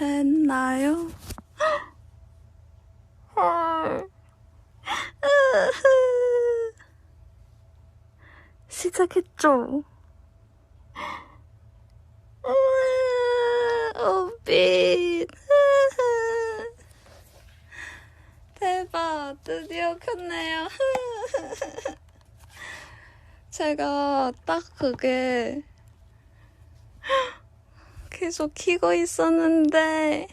됐나요? 헐. 시작했죠? 오빛. 대박, 드디어 켰네요. 제가 딱 그게 계속 키고 있었는데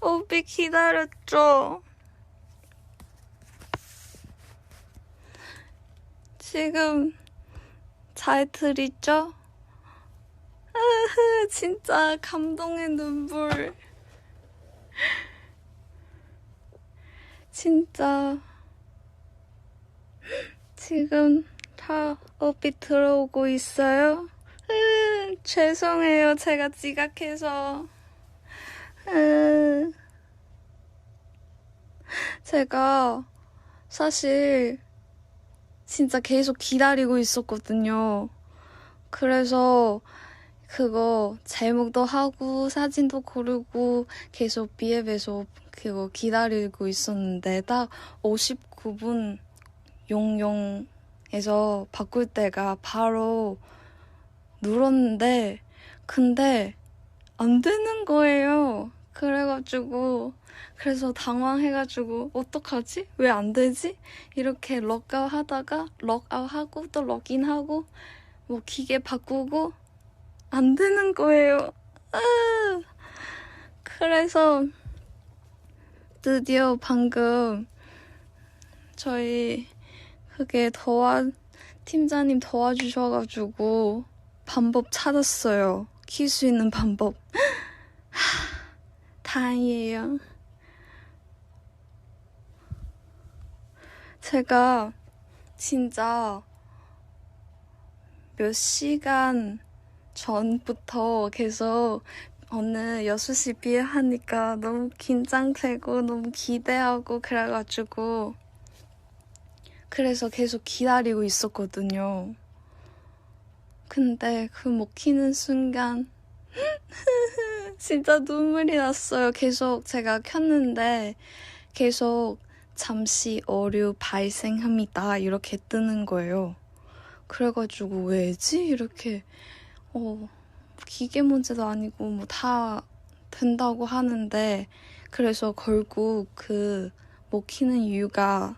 오빛 기다렸죠? 지금 잘 들리죠? 진짜 감동의 눈물. 진짜 지금 다 오빛 들어오고 있어요. 죄송해요, 제가 지각해서. 제가 사실 진짜 계속 기다리고 있었거든요. 그래서 그거 제목도 하고 사진도 고르고 계속 비앱에서 그거 기다리고 있었는데 딱 59분 용용에서 바꿀 때가 바로 눌렀는데 근데 안 되는 거예요. 그래서 당황해가지고 어떡하지? 왜 안 되지? 이렇게 럭아웃 하다가 럭아웃하고 또 럭인하고 뭐 기계 바꾸고 안 되는 거예요. 그래서 드디어 방금 저희 그게 팀장님 도와주셔가지고 방법 찾았어요. 킬 수 있는 방법. 다행이에요. 제가 진짜 몇 시간 전부터 계속 오늘 6시 비에 하니까 너무 긴장되고 너무 기대하고 그래서 계속 기다리고 있었거든요. 근데 그 못 키는 순간 진짜 눈물이 났어요. 계속 제가 켰는데 계속 잠시 오류 발생합니다 이렇게 뜨는 거예요. 그래가지고 왜지? 이렇게 기계 문제도 아니고 뭐 다 된다고 하는데 그래서 결국 그 못 키는 이유가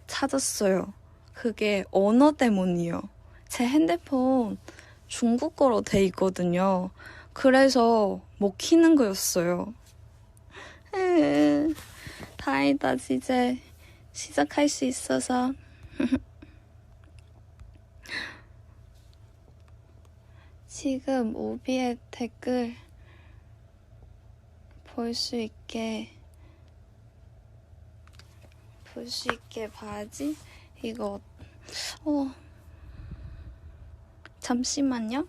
찾았어요. 그게 언어 때문이에요. 제 핸드폰 중국어로 돼 있거든요. 그래서 못 키는 거였어요. 다행이다, 이제 시작할 수 있어서. 지금 오비의 댓글 볼 수 있게 봐야지. 이거 잠시만요.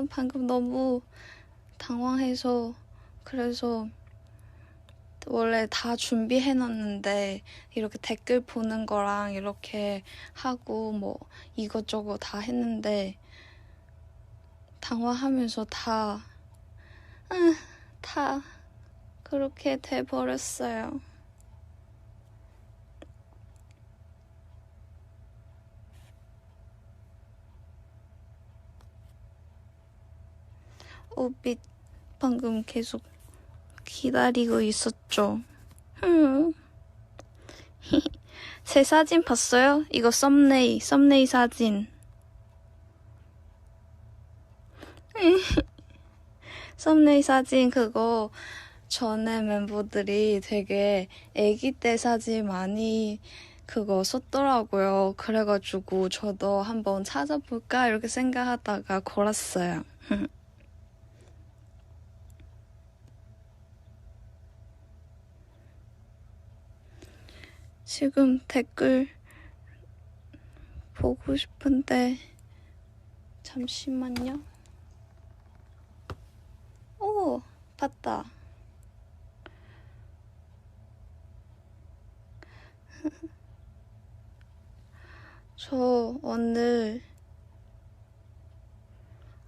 방금 너무 당황해서 그래서 원래 다 준비해놨는데 이렇게 댓글 보는 거랑 이렇게 하고 뭐 이것저것 다 했는데 당황하면서 다 그렇게 돼버렸어요. 오빛 방금 계속 기다리고 있었죠. 제 사진 봤어요? 이거 썸네일 사진. 썸네일 사진 그거 전에 멤버들이 되게 아기 때 사진 많이 그거 썼더라고요. 그래가지고 저도 한번 찾아볼까 이렇게 생각하다가 골랐어요. 지금 댓글 보고 싶은데 잠시만요. 오, 봤다. 저 오늘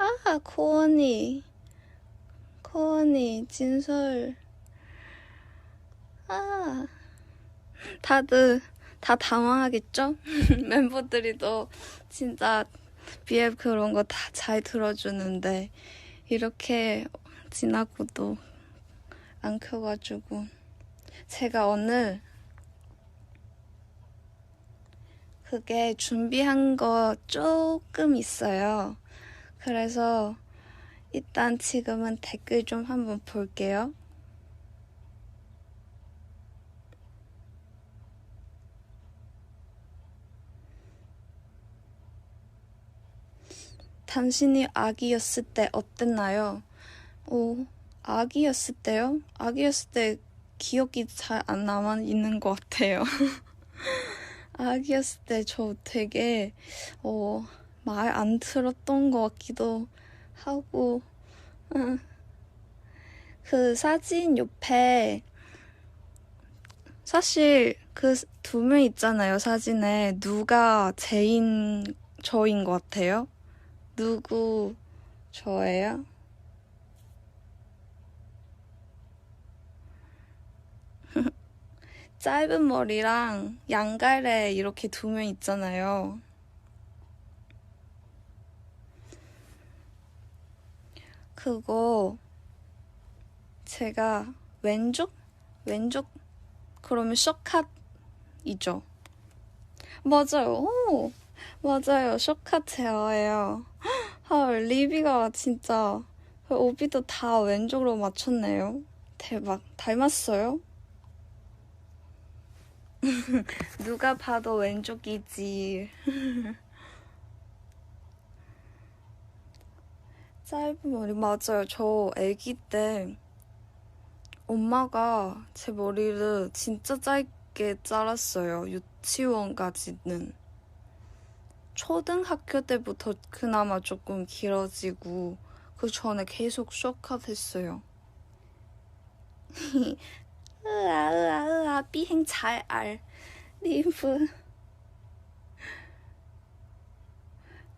아, 코언니, 진솔. 아, 다들 다 당황하겠죠? 멤버들이 또 진짜 BF 그런 거 다 잘 들어주는데 이렇게 지나고도 안 켜가지고 제가 오늘 그게 준비한 거 조금 있어요. 그래서 일단 지금은 댓글 좀 한번 볼게요. 당신이 아기였을 때 어땠나요? 아기였을 때요? 아기였을 때 기억이 잘 안 남아 있는 것 같아요. 아기였을 때 저 되게 말 안 들었던 것 같기도 하고 그 사진 옆에 사실 그 두 명 있잖아요. 사진에 누가 저인 것 같아요? 누구 저예요? 짧은 머리랑 양갈래 이렇게 두 명 있잖아요. 그거 제가 왼쪽 그러면 숏컷이죠. 맞아요. 오, 맞아요. 숏컷 헤어예요. 헐, 리비가 진짜 오비도 다 왼쪽으로 맞췄네요. 대박. 닮았어요? 누가 봐도 왼쪽이지. 짧은 머리 맞아요. 저 아기 때 엄마가 제 머리를 진짜 짧게 잘랐어요. 유치원까지는. 초등학교 때부터 그나마 조금 길어지고 그 전에 계속 숏컷 했어요. 으아 삐행 잘 알. 리브.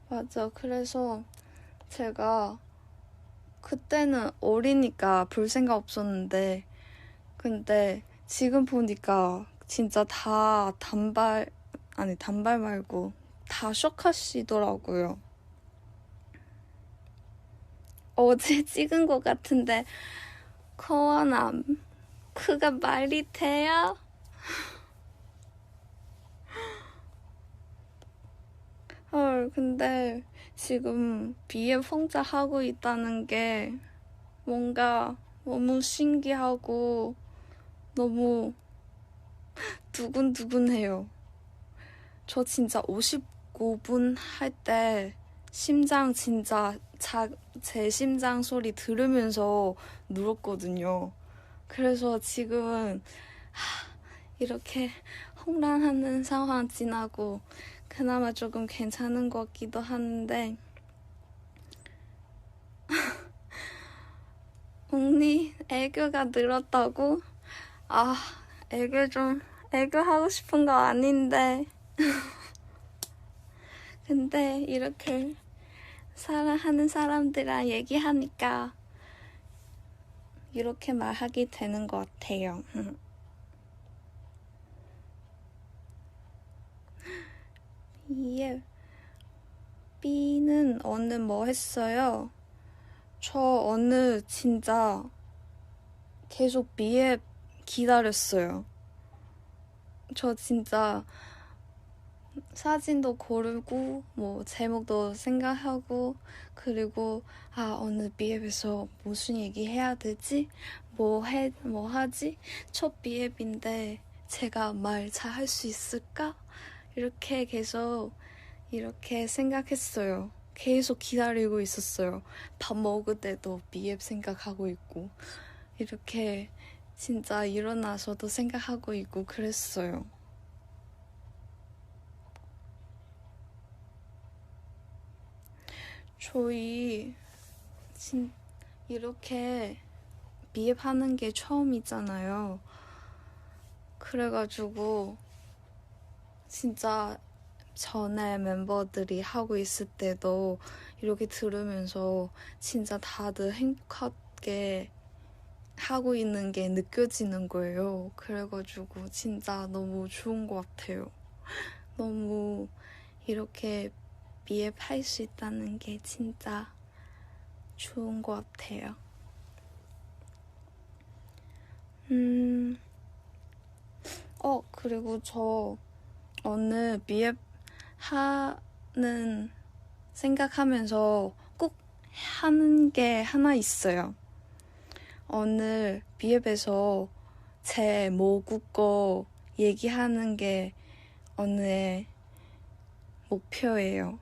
맞아. 그래서 제가 그때는 어리니까 볼 생각 없었는데 근데 지금 보니까 진짜 다 단발 말고 다 숏컷이더라고요. 어제 찍은 것 같은데 코어남 그가 말이 돼요? 헐 근데 지금 BF 혼자 하고 있다는 게 뭔가 너무 신기하고 너무 두근두근해요. 저 진짜 59분 할 때 심장 진짜 제 심장 소리 들으면서 누웠거든요. 그래서 지금은 이렇게 혼란하는 상황 지나고 그나마 조금 괜찮은 것 같기도 하는데 언니 애교가 늘었다고? 애교 하고 싶은 거 아닌데 근데 이렇게 사랑하는 사람들이랑 얘기하니까 이렇게 말하게 되는 것 같아요. B는 오늘 뭐 했어요? 저 오늘 진짜 계속 B에 기다렸어요. 저 진짜 사진도 고르고 뭐 제목도 생각하고 그리고 오늘 B앱에서 무슨 얘기 해야 되지? 뭐 하지? 첫 B앱인데 제가 말 잘 할 수 있을까? 이렇게 계속 이렇게 생각했어요. 계속 기다리고 있었어요. 밥 먹을 때도 B앱 생각하고 있고 이렇게 진짜 일어나서도 생각하고 있고 그랬어요. 저희 이렇게 비앱하는 게 처음이잖아요. 그래가지고 진짜 전에 멤버들이 하고 있을 때도 이렇게 들으면서 진짜 다들 행복하게 하고 있는 게 느껴지는 거예요. 그래가지고 진짜 너무 좋은 것 같아요. 너무 이렇게 비앱할 수 있다는 게 진짜 좋은 것 같아요. 그리고 저 오늘 비앱 하는 생각하면서 꼭 하는 게 하나 있어요. 오늘 비앱에서 제 모국어 얘기하는 게 오늘의 목표예요.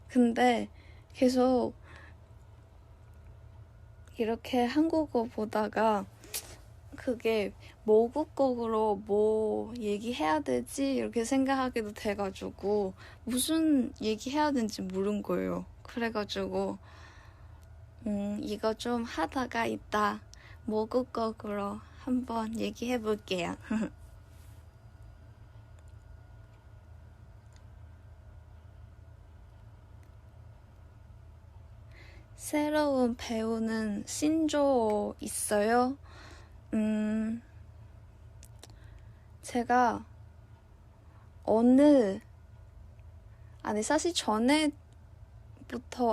근데 계속 이렇게 한국어 보다가 그게 모국어로 뭐 얘기해야 되지? 이렇게 생각하게도 돼가지고 무슨 얘기해야 되는지 모른 거예요. 그래가지고 이거 좀 하다가 이따 모국어로 한번 얘기해볼게요. 새로운 배우는 신조 있어요? 제가 사실 전에부터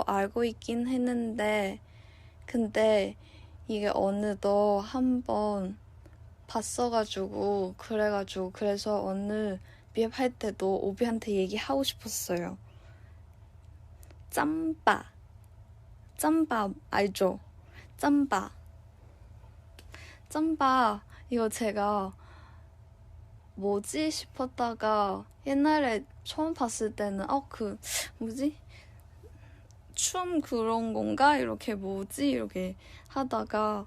알고 있긴 했는데, 근데 이게 어느덧 한번 봤어가지고, 그래서 오늘 비앱할 때도 오비한테 얘기하고 싶었어요. 짬바 알죠? 짬바 이거 제가 뭐지 싶었다가 옛날에 처음 봤을 때는 뭐지? 춤 그런 건가? 이렇게 뭐지? 이렇게 하다가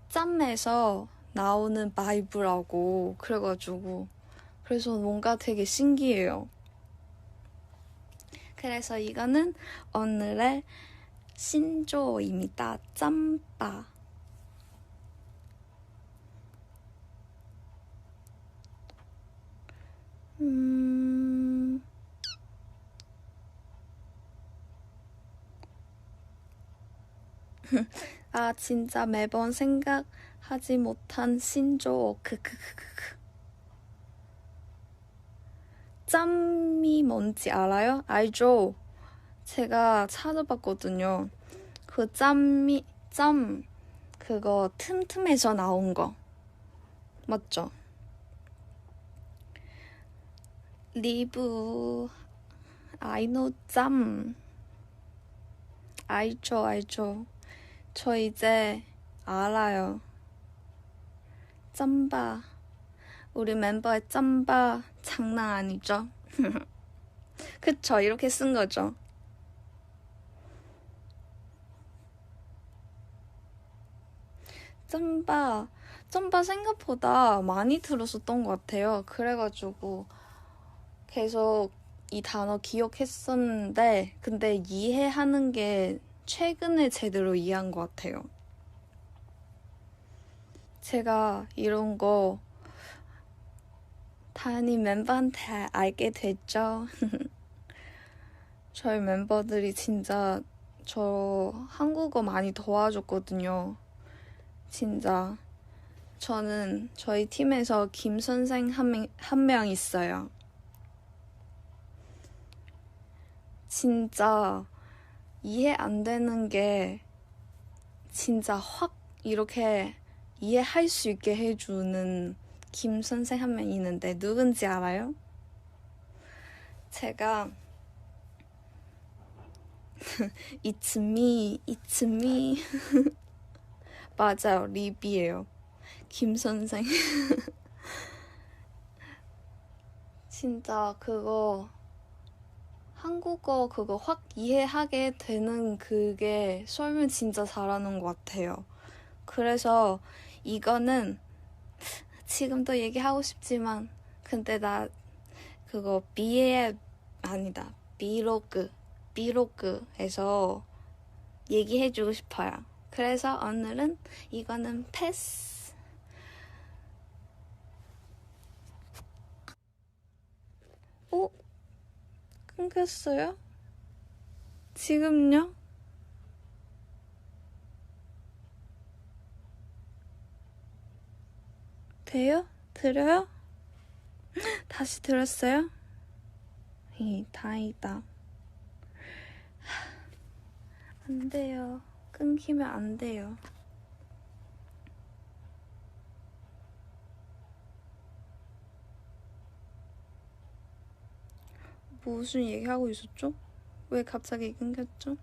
짬에서 나오는 바이브라고 그래서 뭔가 되게 신기해요. 그래서 이거는 오늘의 신조어입니다. 짬바. 진짜 매번 생각하지 못한 신조어. 짬이 뭔지 알아요? 알죠? 제가 찾아봤거든요. 그 그거 틈틈에서 나온 거. 맞죠? 리브, I know 짬. 알죠. 저 이제 알아요. 짬바. 우리 멤버의 짬바 장난 아니죠? 그쵸? 이렇게 쓴 거죠. 짬바 생각보다 많이 들었었던 것 같아요. 그래가지고 계속 이 단어 기억했었는데 근데 이해하는 게 최근에 제대로 이해한 것 같아요. 제가 이런 거 당연히 멤버한테 알게 됐죠. 저희 멤버들이 진짜 저 한국어 많이 도와줬거든요. 진짜 저는 저희 팀에서 김 선생 한 명 있어요. 진짜 이해 안 되는 게 진짜 확 이렇게 이해할 수 있게 해주는 김 선생 한 명 있는데 누군지 알아요? 제가 It's me 맞아요, 리비예요. 김 선생. 진짜 그거 한국어 그거 확 이해하게 되는 그게 설명 진짜 잘하는 것 같아요. 그래서 이거는 지금도 얘기하고 싶지만 근데 나 그거 비로그에서 얘기해주고 싶어요. 그래서 오늘은 이거는 패스. 끊겼어요? 지금요? 돼요? 들어요? 다시 들었어요? 다행이다. 안 돼요. 끊기면 안 돼요. 무슨 얘기하고 있었죠? 왜 갑자기 끊겼죠?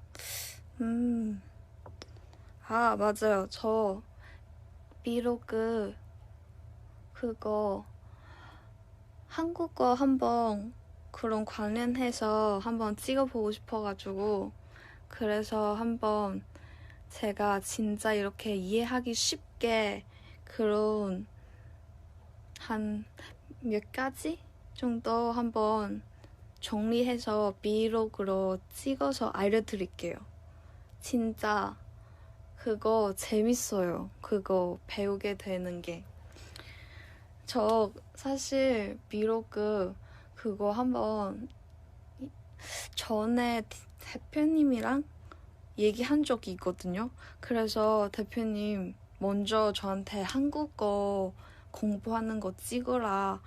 아, 맞아요. 저 비로그 그거 한국어 한번 그런 관련해서 한번 찍어보고 싶어가지고 그래서 한번 제가 진짜 이렇게 이해하기 쉽게 그런 한 몇 가지 정도 한번 정리해서 비로그로 찍어서 알려드릴게요. 진짜 그거 재밌어요. 그거 배우게 되는 게. 저 사실 비로그 그거 한번 전에 대표님이랑 얘기한 적이 있거든요. 그래서 대표님 먼저 저한테 한국어 공부하는 거 찍어보라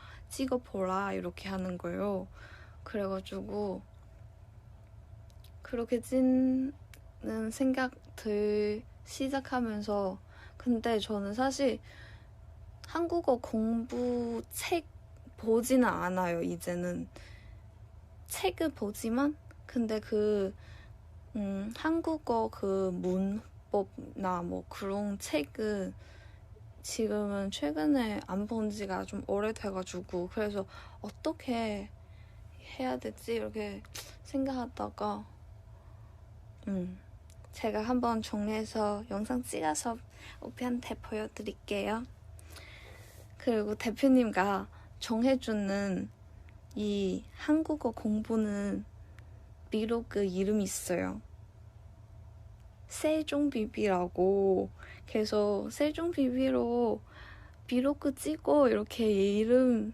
이렇게 하는 거예요. 그래가지고 그렇게 찌는 생각들 시작하면서 근데 저는 사실 한국어 공부 책 보지는 않아요. 이제는 책을 보지만 근데 한국어 그 문법나 뭐 그런 책은 지금은 최근에 안 본 지가 좀 오래돼가지고 그래서 어떻게 해야 되지 이렇게 생각하다가 제가 한번 정리해서 영상 찍어서 오빠한테 보여드릴게요. 그리고 대표님과 정해주는 이 한국어 공부는 비로그 이름이 있어요. 세종비비라고. 그래서 세종비비로 비로그 찍고 이렇게 이름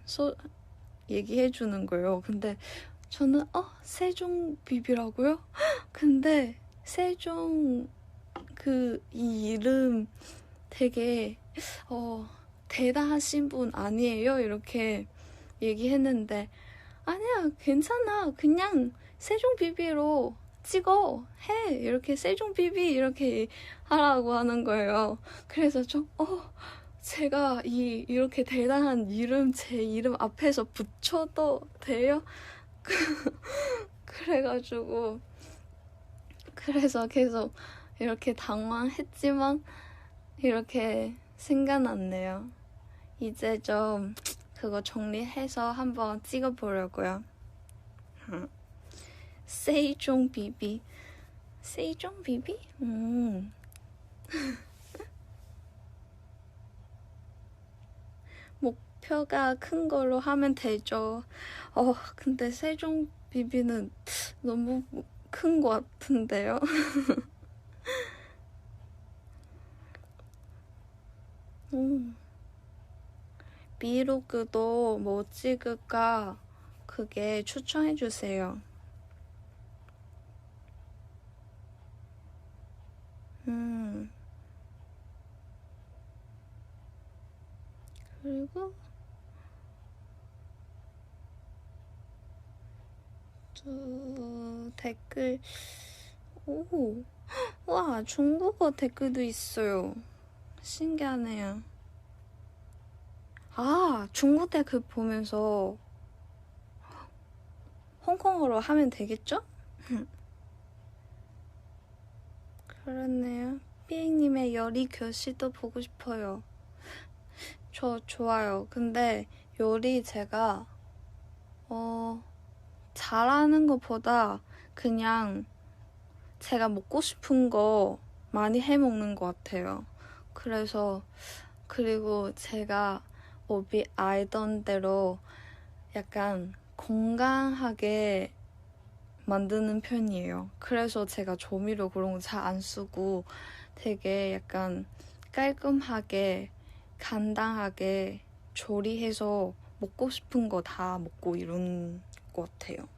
얘기해주는 거예요. 근데 저는 세종비비라고요? 근데 세종 이 이름 되게 대단하신 분 아니에요? 이렇게 얘기했는데 아니야 괜찮아 그냥 세종비비로 찍어 해 이렇게 세종비비 이렇게 하라고 하는 거예요. 그래서 제가 이렇게 대단한 이름 제 이름 앞에서 붙여도 돼요? 그래가지고 그래서 계속 이렇게 당황했지만 이렇게 생각났네요. 이제 좀 그거 정리해서 한번 찍어보려고요. 세종비비 세종비비? 목표가 큰 걸로 하면 되죠. 근데 세종비비는 너무 큰 것 같은데요? 비로그도 뭐 찍을까 그게 추천해주세요. 그리고 또 댓글 와 중국어 댓글도 있어요. 신기하네요. 중국 댓글 보면서 홍콩어로 하면 되겠죠? 그렇네요. 삐잉님의 요리 교실도 보고 싶어요. 저 좋아요. 근데 요리 제가 잘하는 것보다 그냥 제가 먹고 싶은 거 많이 해먹는 것 같아요. 그래서 그리고 제가 오비 알던 대로 약간 건강하게 만드는 편이에요. 그래서 제가 조미료 그런 거 잘 안 쓰고 되게 약간 깔끔하게 간단하게 조리해서 먹고 싶은 거 다 먹고 이런 것 같아요.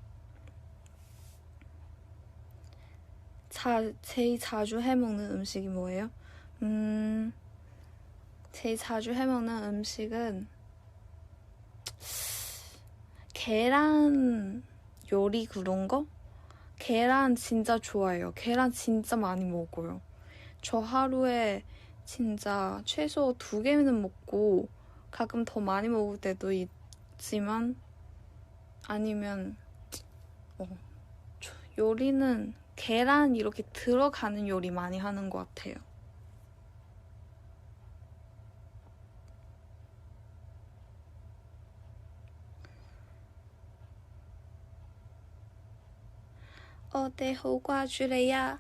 제일 자주 해먹는 음식이 뭐예요? 제일 자주 해먹는 음식은 계란 요리 그런 거? 계란 진짜 좋아해요. 계란 진짜 많이 먹어요. 저 하루에 진짜 최소 2개는 먹고 가끔 더 많이 먹을 때도 있지만 아니면 요리는 계란 이렇게 들어가는 요리 많이 하는 것 같아요. 어때 호과 주래야?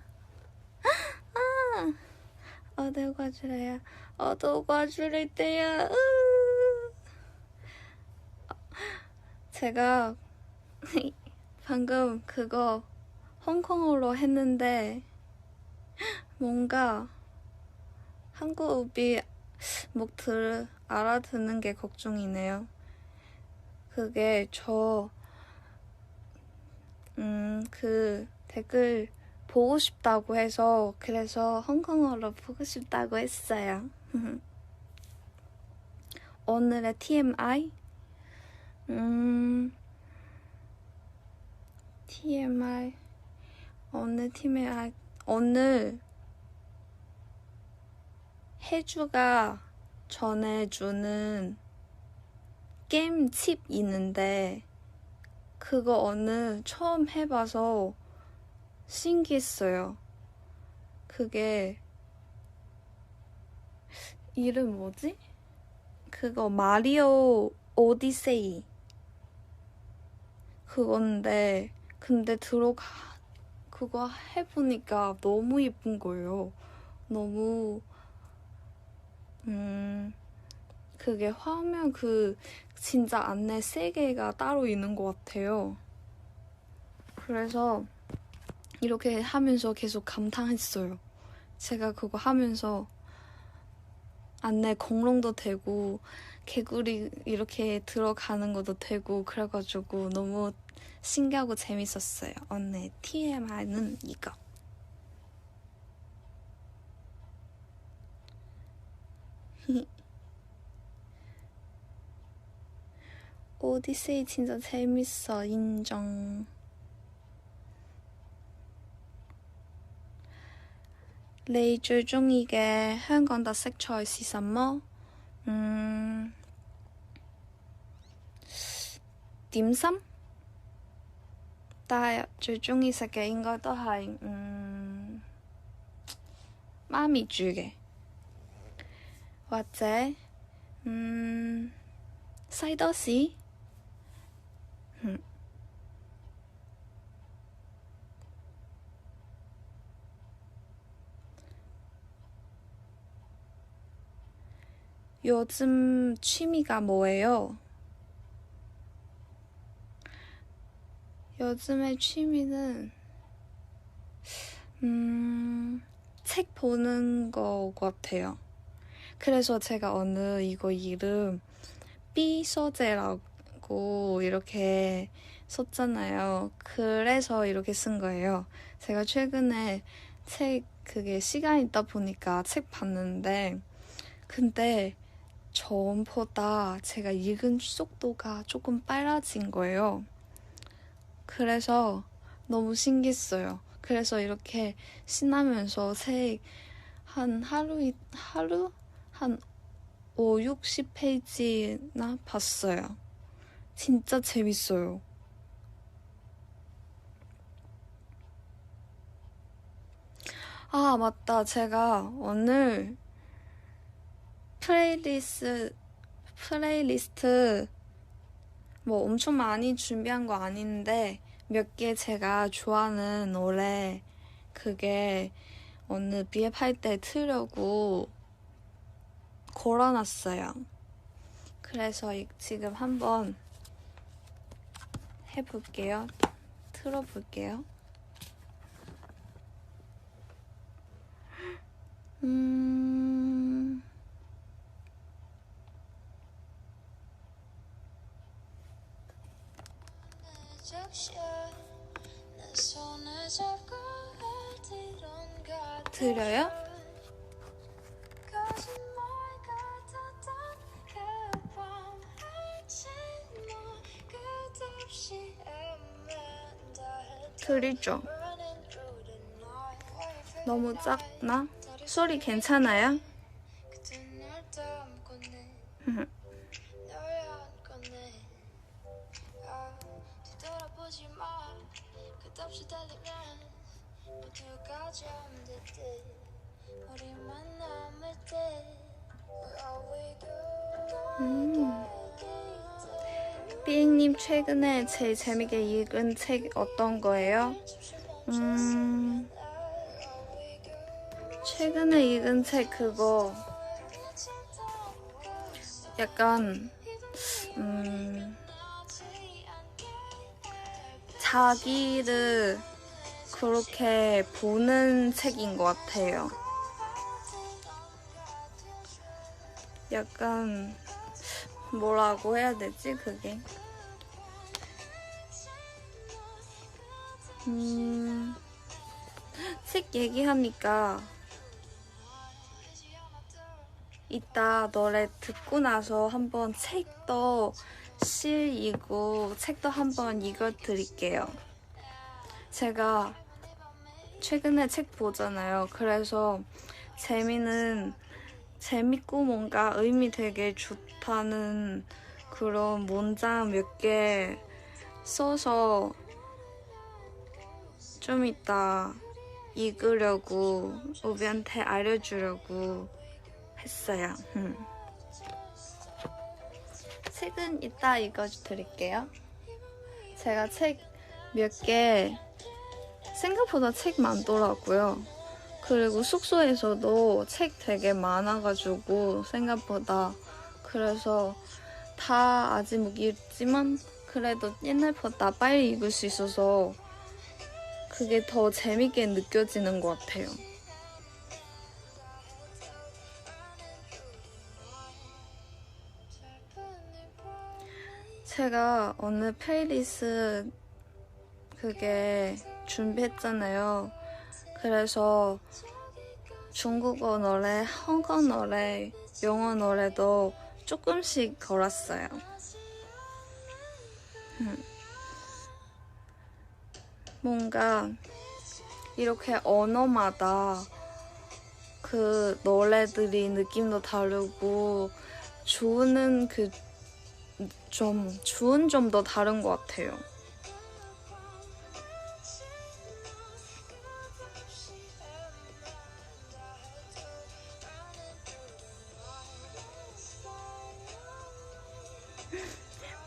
어때 호과 주래야? 어때 호과 주래 때야? 제가 방금 그거 홍콩어로 했는데 뭔가 한국어비 알아듣는 게 걱정이네요. 그게 그 댓글 보고 싶다고 해서 그래서 홍콩어로 보고 싶다고 했어요. 오늘의 TMI? TMI 오늘 혜주가 전해주는 게임 팁 있는데 그거 오늘 처음 해봐서 신기했어요. 그게 이름 뭐지? 그거 마리오 오디세이 그건데 근데 그거 해보니까 너무 예쁜 거예요. 너무 그게 화면 진짜 안내 3개가 따로 있는 것 같아요. 그래서 이렇게 하면서 계속 감탄했어요. 제가 그거 하면서 안내 공룡도 되고 개구리 이렇게 들어가는 것도 되고 그래가지고 너무 신기하고 재밌었어요. 오늘 TMI는 이거. 오디세이 진짜 재밌어. 인정.你最鍾意嘅香港特色菜是什麼？點心，但係最鍾意食嘅應該都係媽咪煮嘅，或者西多士。요즘 취미가 뭐예요? 요즘의 취미는 책 보는 거 같아요. 그래서 제가 오늘 이거 이름 삐서재라고 이렇게 썼잖아요. 그래서 이렇게 쓴 거예요. 제가 최근에 그게 시간 있다 보니까 책 봤는데 근데 전보다 제가 읽은 속도가 조금 빨라진 거예요. 그래서 너무 신기했어요. 그래서 이렇게 신나면서 책 한 하루 한 5, 60페이지나 봤어요. 진짜 재밌어요. 아, 맞다. 제가 오늘 플레이리스트 뭐 엄청 많이 준비한 거 아닌데 몇 개 제가 좋아하는 노래 그게 오늘 비앱할 때 틀려고 걸어놨어요. 그래서 지금 한번 해볼게요. 틀어볼게요. 내 손을 잡고 들려요? 들리죠? 너무 작나? 소리 괜찮아요? 삐잉님 최근에 제일 재밌게 읽은 책 어떤 거예요? 최근에 읽은 책 그거 약간 자기를 그렇게 보는 책인 것 같아요. 약간 뭐라고 해야 되지 그게? 책 얘기하니까 이따 노래 듣고 나서 한번 책도 읽고 책도 한번 읽어드릴게요. 제가 최근에 책 보잖아요. 그래서 재밌고 뭔가 의미 되게 좋다는 그런 문장 몇 개 써서 좀 이따 읽으려고 오비한테 알려주려고 했어요. 책은 이따 읽어드릴게요. 제가 책 몇 개 생각보다 책 많더라고요. 그리고 숙소에서도 책 되게 많아가지고 생각보다 그래서 다 아직 못 읽지만 그래도 옛날보다 빨리 읽을 수 있어서 그게 더 재밌게 느껴지는 것 같아요. 제가 오늘 플레이리스트 그게 준비했잖아요. 그래서 중국어 노래, 한국 노래, 영어 노래도 조금씩 걸었어요. 뭔가 이렇게 언어마다 그 노래들이 느낌도 다르고 좋은 점도 다른 것 같아요.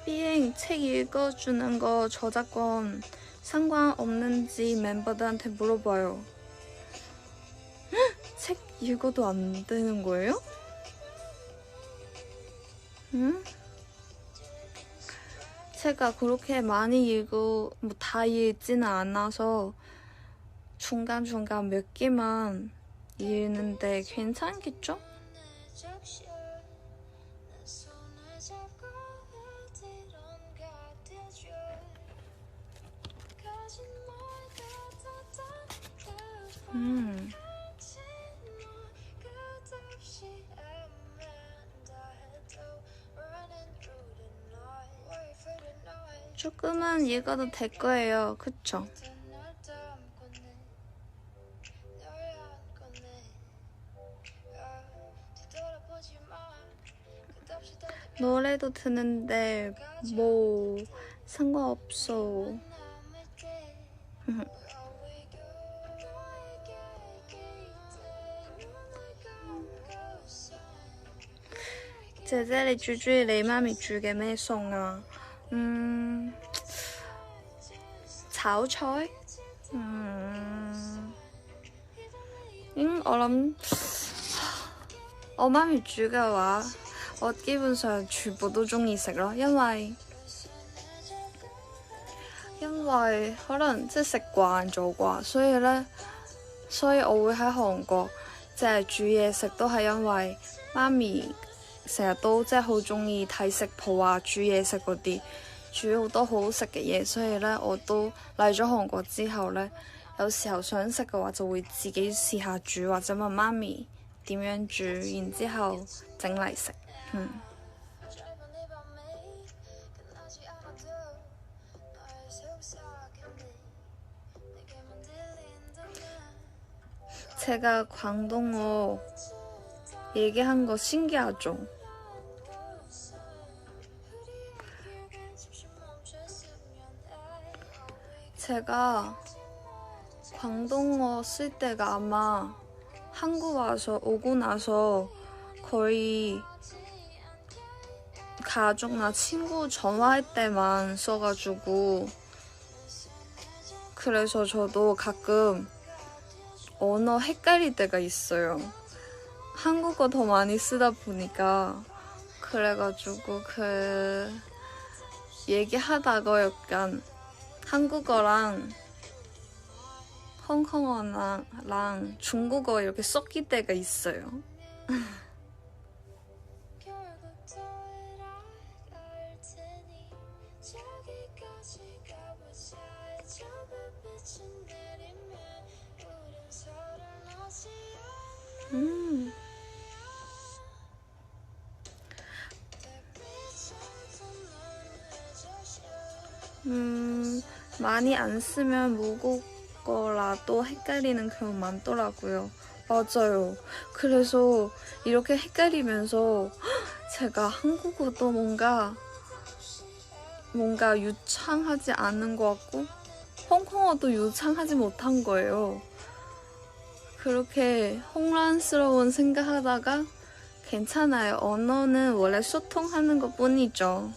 삐잉 책 읽어주는 거 저작권 상관없는지 멤버들한테 물어봐요. 책 읽어도 안 되는 거예요? 응? 제가 그렇게 많이 다 읽지는 않아서 중간중간 몇 개만 읽는데 괜찮겠죠? 조금은 읽어도 될 거예요. 그쵸? 노래도 듣는데 뭐 상관없어.姐姐你最中意你媽咪煮嘅咩餸啊？炒菜？我諗我媽咪煮嘅話，我基本上全部都中意食咯，因為可能即係食慣咗啩，所以我會喺韓國即係煮嘢食都係因為媽咪成日都即係好中意睇食譜啊，煮嘢食嗰啲，煮好多好好食嘅嘢，所以呢，我都嚟咗韓國之後呢，有時候想食嘅話就會自己試下煮，或者問媽咪點樣煮，然之後整嚟食。제가 광동어 얘기한 거 신기하죠? 제가 광동어 쓸 때가 아마 한국 와서 오고 나서 거의 가족나 친구 전화할 때만 써가지고 그래서 저도 가끔 언어 헷갈릴 때가 있어요. 한국어 더 많이 쓰다 보니까 그래가지고 얘기하다가 약간 한국어랑 홍콩어랑 중국어 이렇게 섞일 때가 있어요. 많이 안 쓰면 모국어라도 헷갈리는 경우 많더라고요. 맞아요. 그래서 이렇게 헷갈리면서 제가 한국어도 뭔가 유창하지 않은 것 같고 홍콩어도 유창하지 못한 거예요. 그렇게 혼란스러운 생각하다가 괜찮아요. 언어는 원래 소통하는 것 뿐이죠.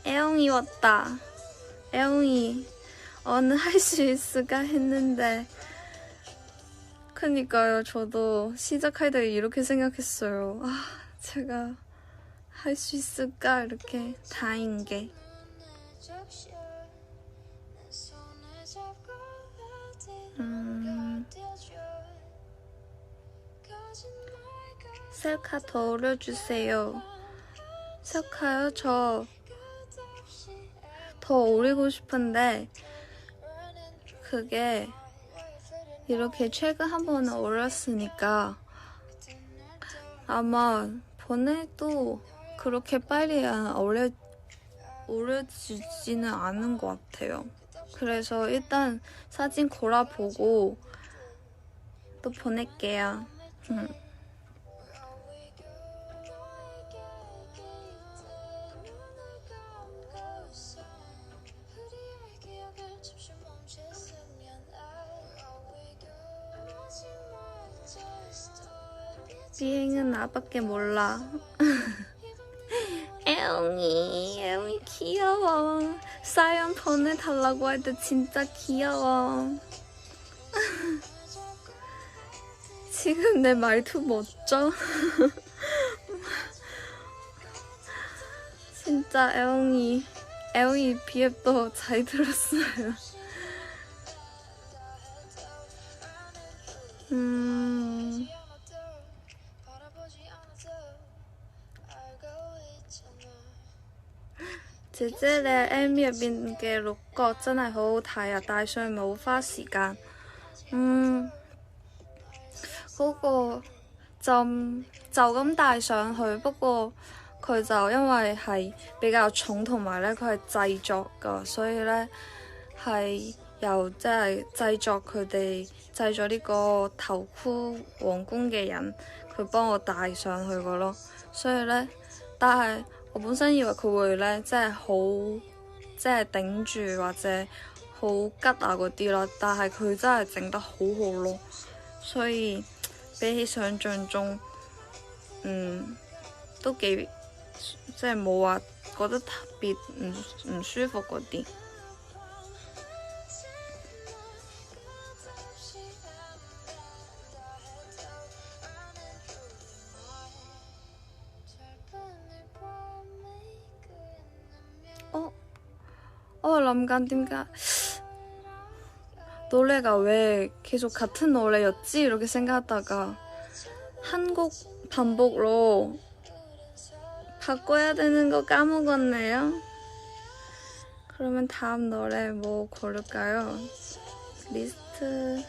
애영이 왔다. 애영이 오늘 할 수 있을까 했는데 그니까요. 저도 시작할 때 이렇게 생각했어요. 제가 할 수 있을까 이렇게 다행인 게. 셀카 더 올려주세요. 셀카요? 저 더 올리고 싶은데 그게 이렇게 최근 한 번은 올렸으니까 아마 번에도 그렇게 빨리 올려지지는 않은 것 같아요. 그래서 일단 사진 골라보고 또 보낼게요. 비행은 나밖에 몰라. 애영이 귀여워. 사연 보내달라고 할 때 진짜 귀여워. 지금 내 말투 멋져? 진짜 애영이 비앱도 잘 들었어요.姐姐你 M 入邊嘅鹿角真係好好睇啊，帶上去冇花時間。嗰個就咁帶上去，不過佢就因為係比較重，同埋咧佢係製作㗎，所以咧係由即係製作佢哋製作呢個頭箍皇冠嘅人，佢幫我帶上去個咯，所以咧，但係我本身以為佢會咧即係好即係頂住或者好吉啊嗰啲啦，但係佢真係整得好好咯，所以比起想像中，都幾即係冇話覺得特別唔舒服嗰啲。我諗緊點解노래가 왜 계속 같은 노래였지? 이렇게 생각하다가 한곡 반복으로 바꿔야 되는 거 까먹었네요. 그러면 다음 노래 뭐 고를까요? 리스트...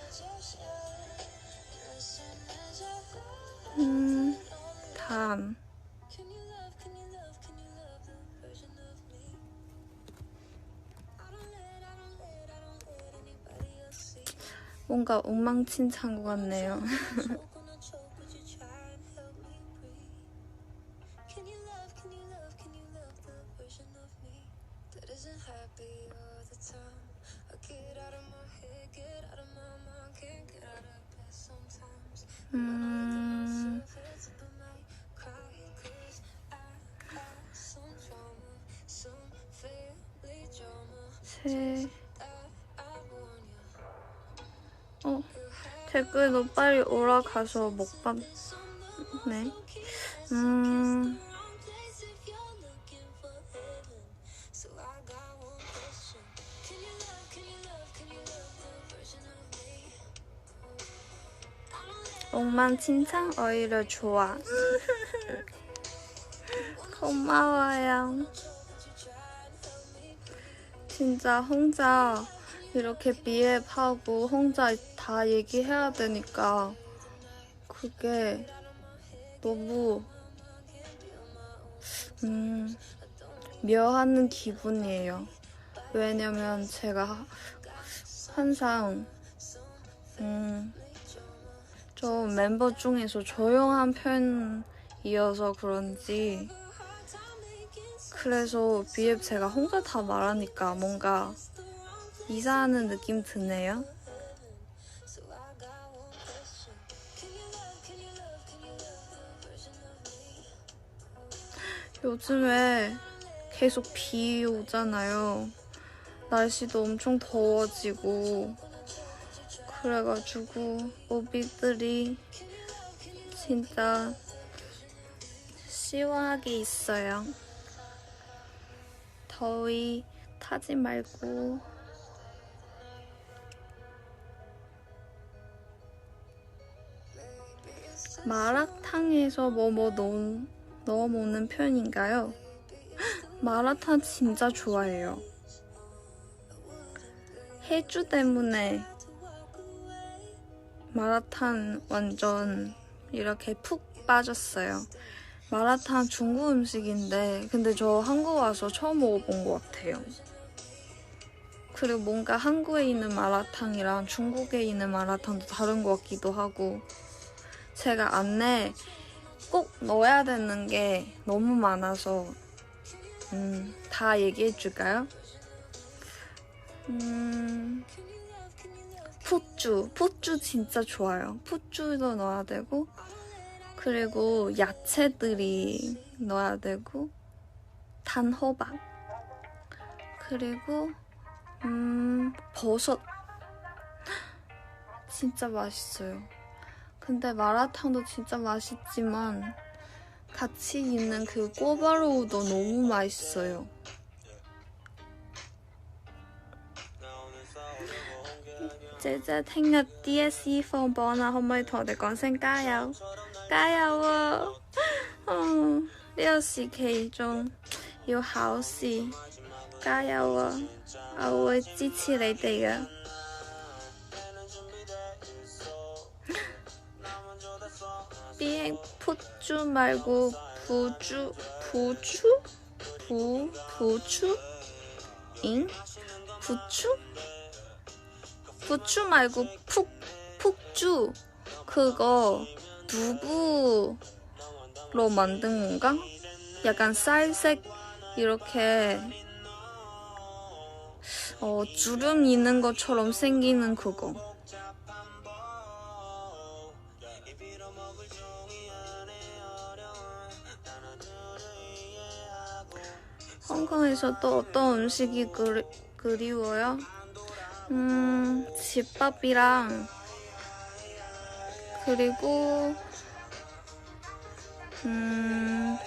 다음 뭔가 엉망진창 것 같네요. 댓글도 빨리 올라가서 못 봤네. 엉망진창 오히려 좋아. 고마워요. 진짜 혼자 이렇게 비앱하고 혼자 다 얘기해야 되니까 그게 너무 묘한 기분이에요. 왜냐면 제가 항상 좀 멤버 중에서 조용한 편이어서 그런지 그래서 비앱 제가 혼자 다 말하니까 뭔가 이상한 느낌 드네요. 요즘에 계속 비 오잖아요. 날씨도 엄청 더워지고 그래가지고 모비들이 진짜 시원하게 있어요. 더위 타지 말고. 마라탕에서 뭐 넣어 먹는 편인가요? 마라탕 진짜 좋아해요. 해주 때문에 마라탕 완전 이렇게 푹 빠졌어요. 마라탕 중국 음식인데 근데 저 한국 와서 처음 먹어본 것 같아요. 그리고 뭔가 한국에 있는 마라탕이랑 중국에 있는 마라탕도 다른 것 같기도 하고 제가 안에 꼭 넣어야 되는 게 너무 많아서 다 얘기해 줄까요? 푸쭈 진짜 좋아요. 푸쭈도 넣어야 되고 그리고 야채들이 넣어야 되고 단호박 그리고 버섯 진짜 맛있어요. 근데 마라탕도 진짜 맛있지만 같이 있는 그 꼬바로우도 너무 맛있어요.姐姐聽日 DSE 放榜啦，可唔可以同我哋講聲加油？加油啊！呢個時期仲要考試，加油啊！我會支持你哋嘅。푸쭈 말고 부추? 부추 말고 푹쭈 그거 두부로 만든 건가? 약간 쌀색 이렇게 주름 있는 것처럼 생기는 그거. 홍콩에서 또 어떤 음식이 그리워요? 집밥이랑 그리고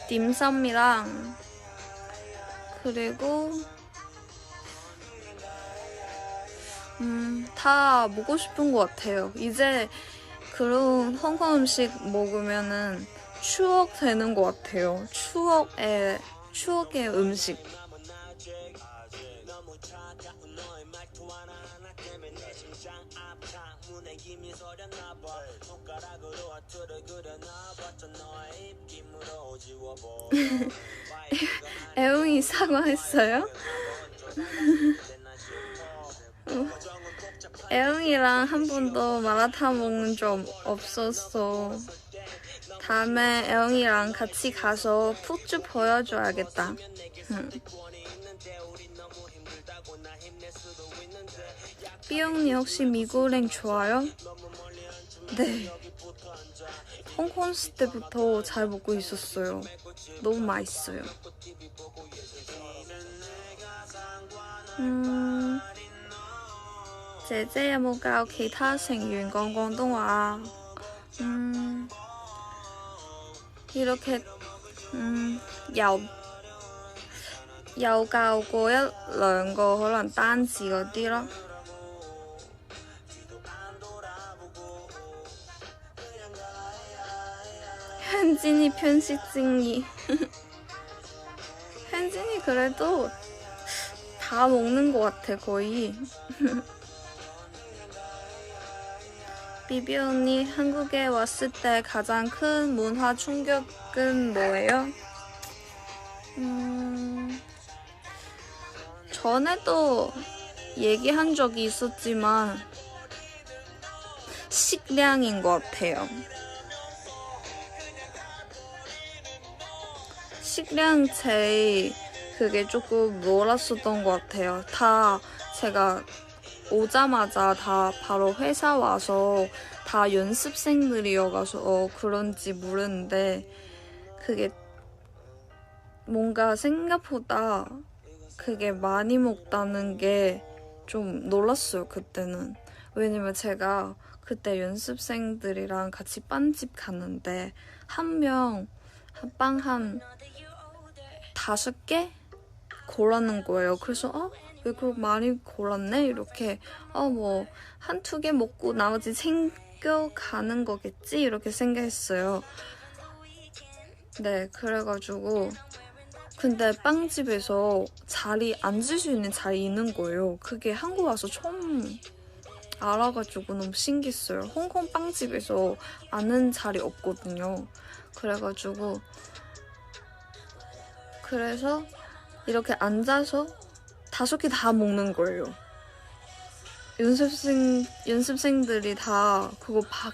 딤섬이랑 그리고 다 먹고 싶은 것 같아요. 이제 그런 홍콩 음식 먹으면은 추억 되는 것 같아요. 추억의 음식. 애웅이 사과했어요? 애웅이랑 한 번도 마라탕 먹는 적 없었어. 다음에 애웅이랑 같이 가서 푹쭉 보여줘야겠다. 삐용님 혹시 미고랭 좋아요? 네. 홍콩 있을 때부터 잘 먹고 있었어요. 너무 맛있어요.姐姐有冇教其他成員講廣東話？ 이렇게 有教過一兩個可能單字嗰啲咯。 현진이 편식쟁이. 현진이 그래도 다 먹는 것 같아 거의. 비비 언니 한국에 왔을 때 가장 큰 문화 충격은 뭐예요? 전에도 얘기한 적이 있었지만 식량인 것 같아요. 식량 제일 그게 조금 놀랐었던 것 같아요. 다 제가 오자마자 다 바로 회사 와서 다 연습생들이어가서 그런지 모르는데 그게 뭔가 생각보다 그게 많이 먹다는 게 좀 놀랐어요, 그때는. 왜냐면 제가 그때 연습생들이랑 같이 빵집 갔는데 빵 한 5개 골라는 거예요. 그래서 왜 그렇게 많이 골랐네? 이렇게 뭐 한두 개 먹고 나머지 챙겨가는 거겠지? 이렇게 생각했어요. 네, 그래가지고 근데 빵집에서 앉을 수 있는 자리 있는 거예요. 그게 한국 와서 처음 알아가지고 너무 신기했어요. 홍콩 빵집에서 앉는 자리 없거든요. 그래서 이렇게 앉아서 5개 다 먹는 거예요. 연습생들이 다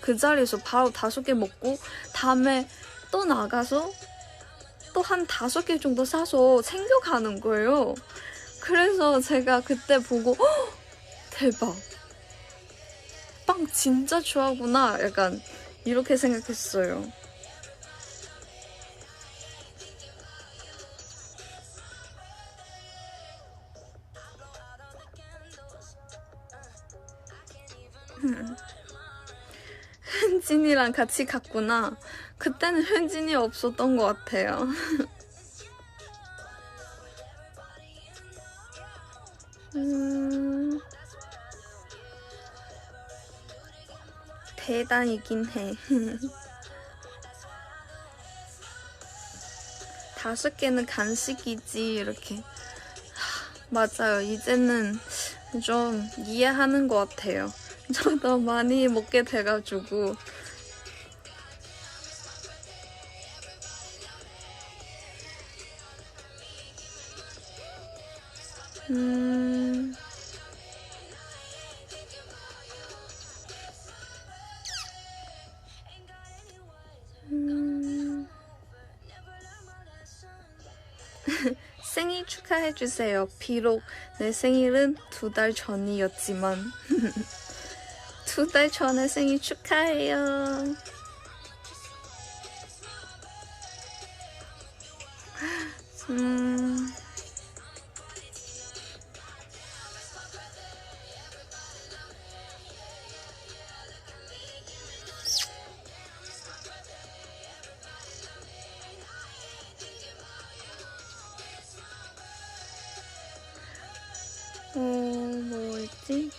그 자리에서 바로 5개 먹고 다음에 또 나가서 또 한 5개 정도 사서 챙겨가는 거예요. 그래서 제가 그때 보고 대박, 빵 진짜 좋아하구나, 약간 이렇게 생각했어요. 현진이랑 같이 갔구나. 그때는 현진이 없었던 것 같아요. 대단이긴 해. 5개는 간식이지 이렇게. 맞아요. 이제는 좀 이해하는 것 같아요. 저도 많이 먹게 돼가지고. 생일 축하해주세요. 비록 내 생일은 2달 전이었지만 2달 전에 생일 축하해요. 뭐였지?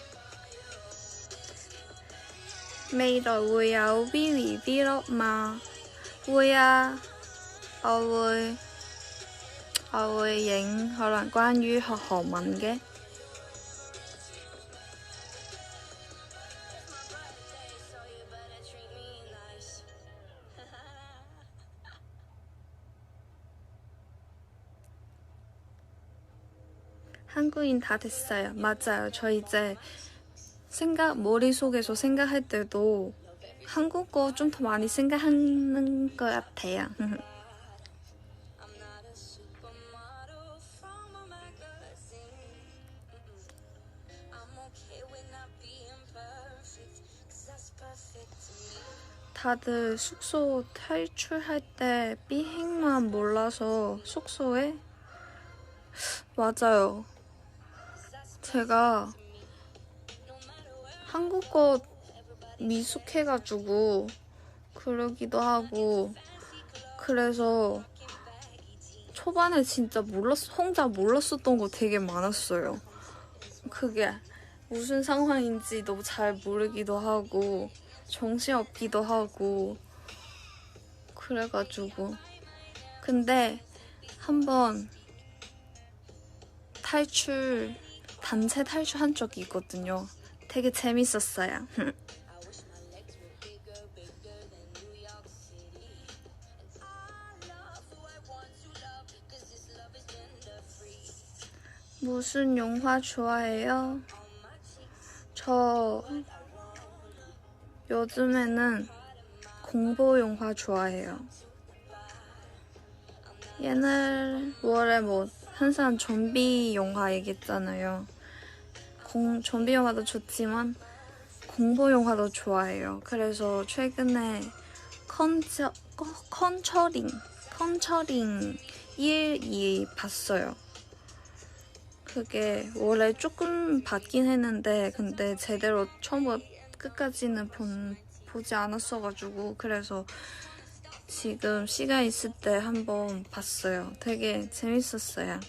未來會有 Vivi Vlog 嗎？會啊，我會影可能關於學韓文嘅。 한국인 다 됐어요. 맞아요. 저 이제 머릿속에서 생각할 때도 한국어 좀 더 많이 생각하는 것 같아요. 다들 숙소 탈출할 때 삐행만 몰라서 숙소에? 맞아요. 제가 한국어 미숙해가지고 그러기도 하고 그래서 초반에 진짜 혼자 몰랐었던 거 되게 많았어요. 그게 무슨 상황인지도 잘 모르기도 하고 정신없기도 하고 그래가지고 근데 한번 단체 탈출한 적이 있거든요. 되게 재밌었어요. 무슨 영화 좋아해요? 저 요즘에는 공포 영화 좋아해요. 옛날에 항상 좀비 영화 얘기했잖아요. 좀비 영화도 좋지만 공포 영화도 좋아해요. 그래서 최근에 컨처링 1, 2 봤어요. 그게 원래 조금 봤긴 했는데 근데 제대로 처음부터 끝까지는 보지 않았어가지고 그래서 지금 시간 있을 때 한번 봤어요. 되게 재밌었어요.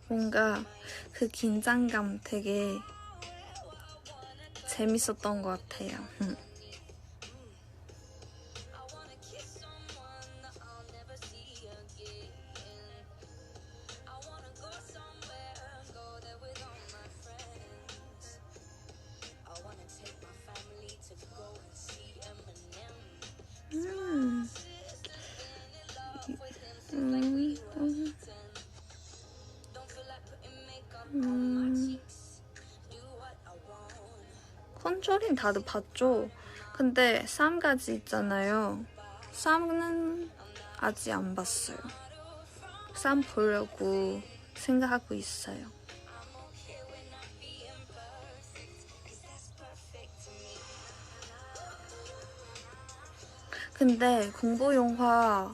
뭔가 그 긴장감 되게 재밌었던 것 같아요. 컨처링 다들 봤죠? 근데 3까지 있잖아요. 3는 아직 안 봤어요. 3 보려고 생각하고 있어요. 근데 공포 영화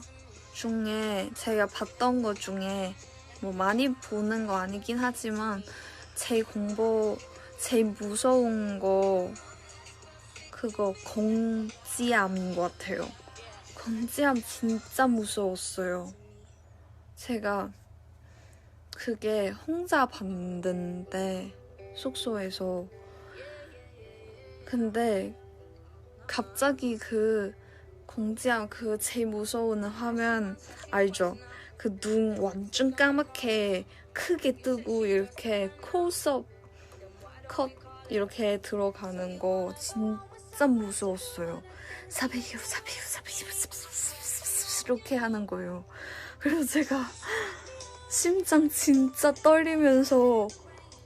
중에 제가 봤던 것 중에 뭐 많이 보는 거 아니긴 하지만 제일 무서운 거 그거 공지암인 것 같아요. 공지암 진짜 무서웠어요. 제가 그게 혼자 봤는데 숙소에서 근데 갑자기 그 공지암 그 제일 무서운 화면 알죠? 그 눈 완전 까맣게 크게 뜨고 이렇게 컷 이렇게 들어가는 거 진짜 무서웠어요. 사베이요 이렇게 하는 거예요. 그래서 제가 심장 진짜 떨리면서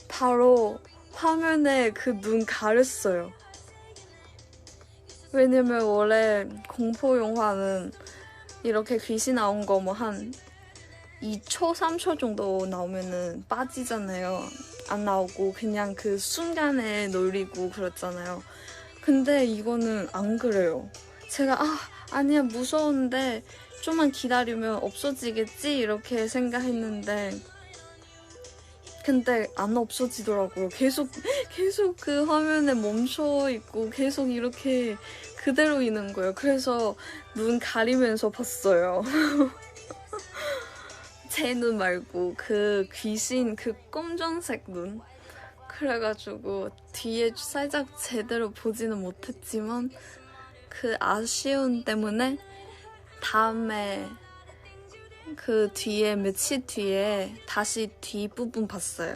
바로 화면에 그 눈 가렸어요. 왜냐면 원래 공포 영화는 이렇게 귀신 나온 거 뭐 한 2초, 3초 정도 나오면은 빠지잖아요. 안 나오고 그냥 그 순간에 놀리고 그렇잖아요. 근데 이거는 안 그래요. 제가 아니야 무서운데 좀만 기다리면 없어지겠지 이렇게 생각했는데 근데 안 없어지더라고요. 계속 그 화면에 멈춰 있고 계속 이렇게 그대로 있는 거예요. 그래서 눈 가리면서 봤어요. 제 눈 말고 그 귀신 그 검정색 눈. 그래가지고 뒤에 살짝 제대로 보지는 못했지만 그 아쉬움 때문에 다음에 그 뒤에 며칠 뒤에 다시 뒷부분 봤어요.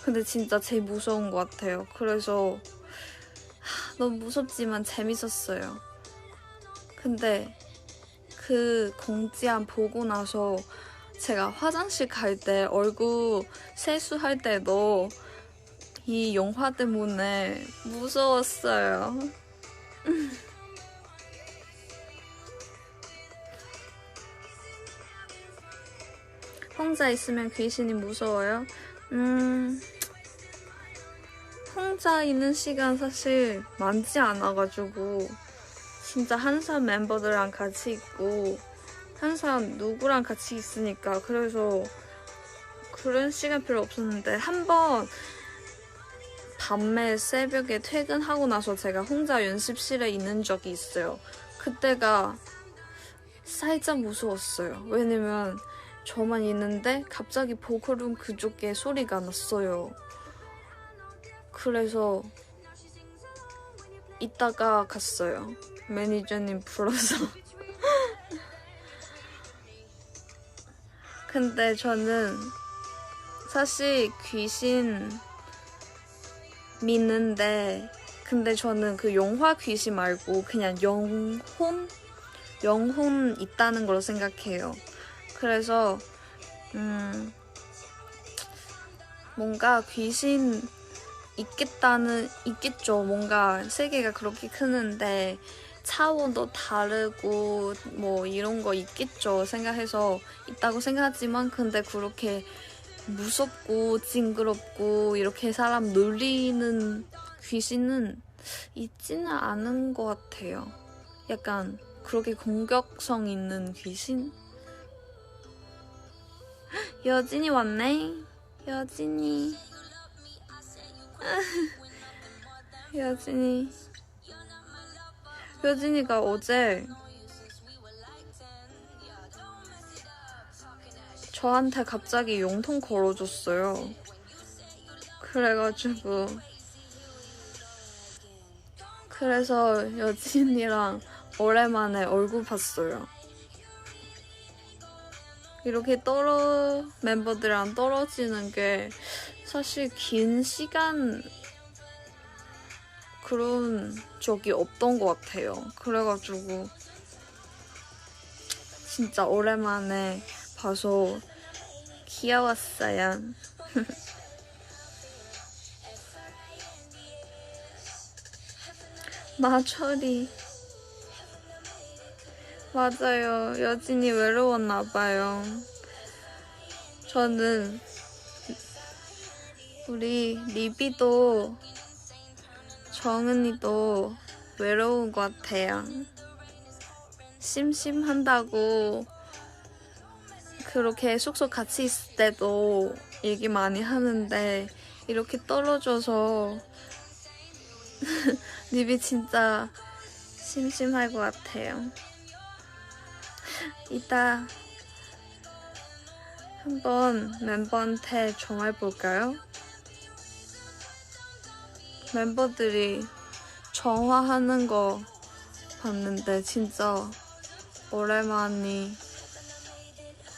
근데 진짜 제일 무서운 것 같아요. 그래서 너무 무섭지만 재밌었어요. 근데 그 공지암 보고 나서 제가 화장실 갈 때 얼굴 세수할 때도 이 영화 때문에 무서웠어요. 혼자 있으면 귀신이 무서워요? 혼자 있는 시간 사실 많지 않아가지고 진짜 항상 멤버들이랑 같이 있고 항상 누구랑 같이 있으니까 그래서 그런 시간 별로 없었는데 한번 밤에 새벽에 퇴근하고 나서 제가 혼자 연습실에 있는 적이 있어요. 그때가 살짝 무서웠어요. 왜냐면 저만 있는데 갑자기 보컬룸 그쪽에 소리가 났어요. 그래서 이따가 갔어요. 매니저님 불러서. 근데 저는 사실 귀신 믿는데 근데 저는 그 영화 귀신 말고 그냥 영혼 있다는 걸로 생각해요. 그래서 뭔가 귀신 있겠죠. 뭔가 세계가 그렇게 크는데 차원도 다르고 뭐 이런 거 있겠죠 생각해서 있다고 생각하지만 근데 그렇게 무섭고 징그럽고 이렇게 사람 놀리는 귀신은 있지는 않은 것 같아요. 약간 그렇게 공격성 있는 귀신? 여진이 왔네. 여진이 여진이가 어제 저한테 갑자기 용돈 걸어줬어요. 그래서 여진이랑 오랜만에 얼굴 봤어요. 이렇게 멤버들이랑 떨어지는 게 사실 긴 시간 그런 적이 없던 것 같아요. 그래가지고 진짜 오랜만에 봐서 귀여웠어요. 마철이 맞아요. 여진이 외로웠나봐요. 저는 우리 리비도 정은이도 외로운 것 같아요. 심심한다고 그렇게 숙소 같이 있을 때도 얘기 많이 하는데 이렇게 떨어져서 리비 진짜 심심할 것 같아요. 이따 한번 멤버한테 전화해볼까요? 멤버들이 전화하는 거 봤는데 진짜 오랜만이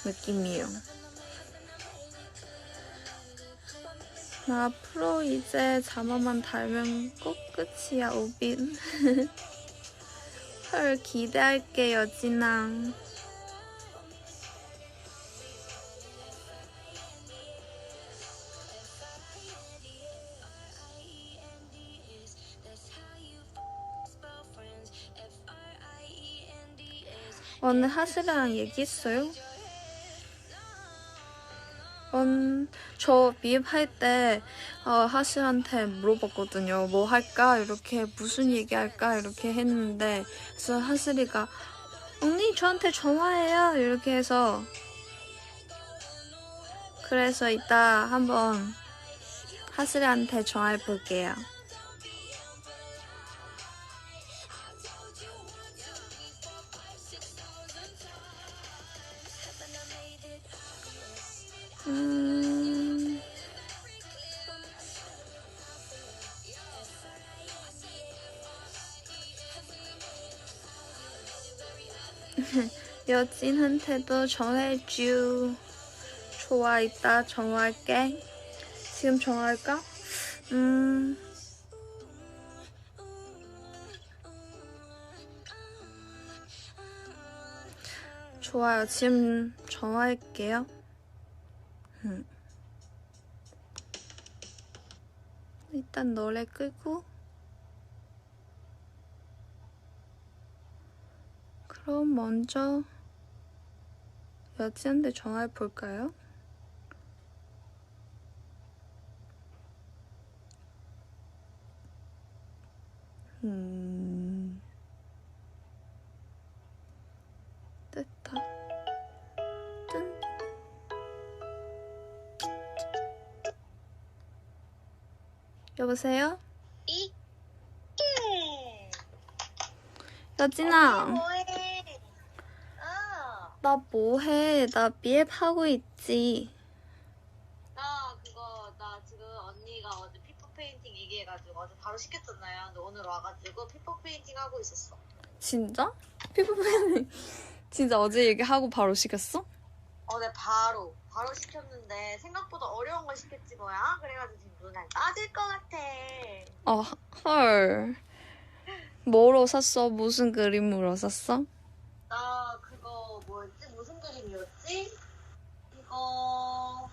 느낌이에요. 나 앞으로 이제 자막만 달면 꼭 끝이야, 우빈. 헐, 기대할게, 여진아. 오늘 하슬이랑 얘기했어요? 저 미입할 때 하슬한테 물어봤거든요. 뭐 할까? 이렇게 무슨 얘기 할까? 이렇게 했는데 그래서 하슬이가 언니 저한테 전화해요. 이렇게 해서 그래서 이따 한번 하슬이한테 전화해볼게요. 여진한테도 전화해줘. 좋아, 이따 전화할게. 지금 전화할까? 좋아요. 지금 전화할게요. 일단 노래 끄고 그럼 먼저 여지한테 전화해 볼까요? 됐다. 짠. 여보세요? 여진아. 뭐해? 나 뭐해? 나 비앱 하고 있지. 나 지금 언니가 어제 피부 페인팅 얘기해가지고 어제 바로 시켰잖아요. 근데 오늘 와가지고 피부 페인팅 하고 있었어. 진짜? 피부 페인팅 진짜 어제 얘기하고 바로 시켰어? 어제 바로 시켰는데 생각보다 어려운 걸 시켰지 뭐야? 그래가지고 지금 눈알 빠질 것 같아. 헐. 뭐로 샀어? 무슨 그림으로 샀어? 나 그거 뭐였지? 무슨 그림이었지? 이거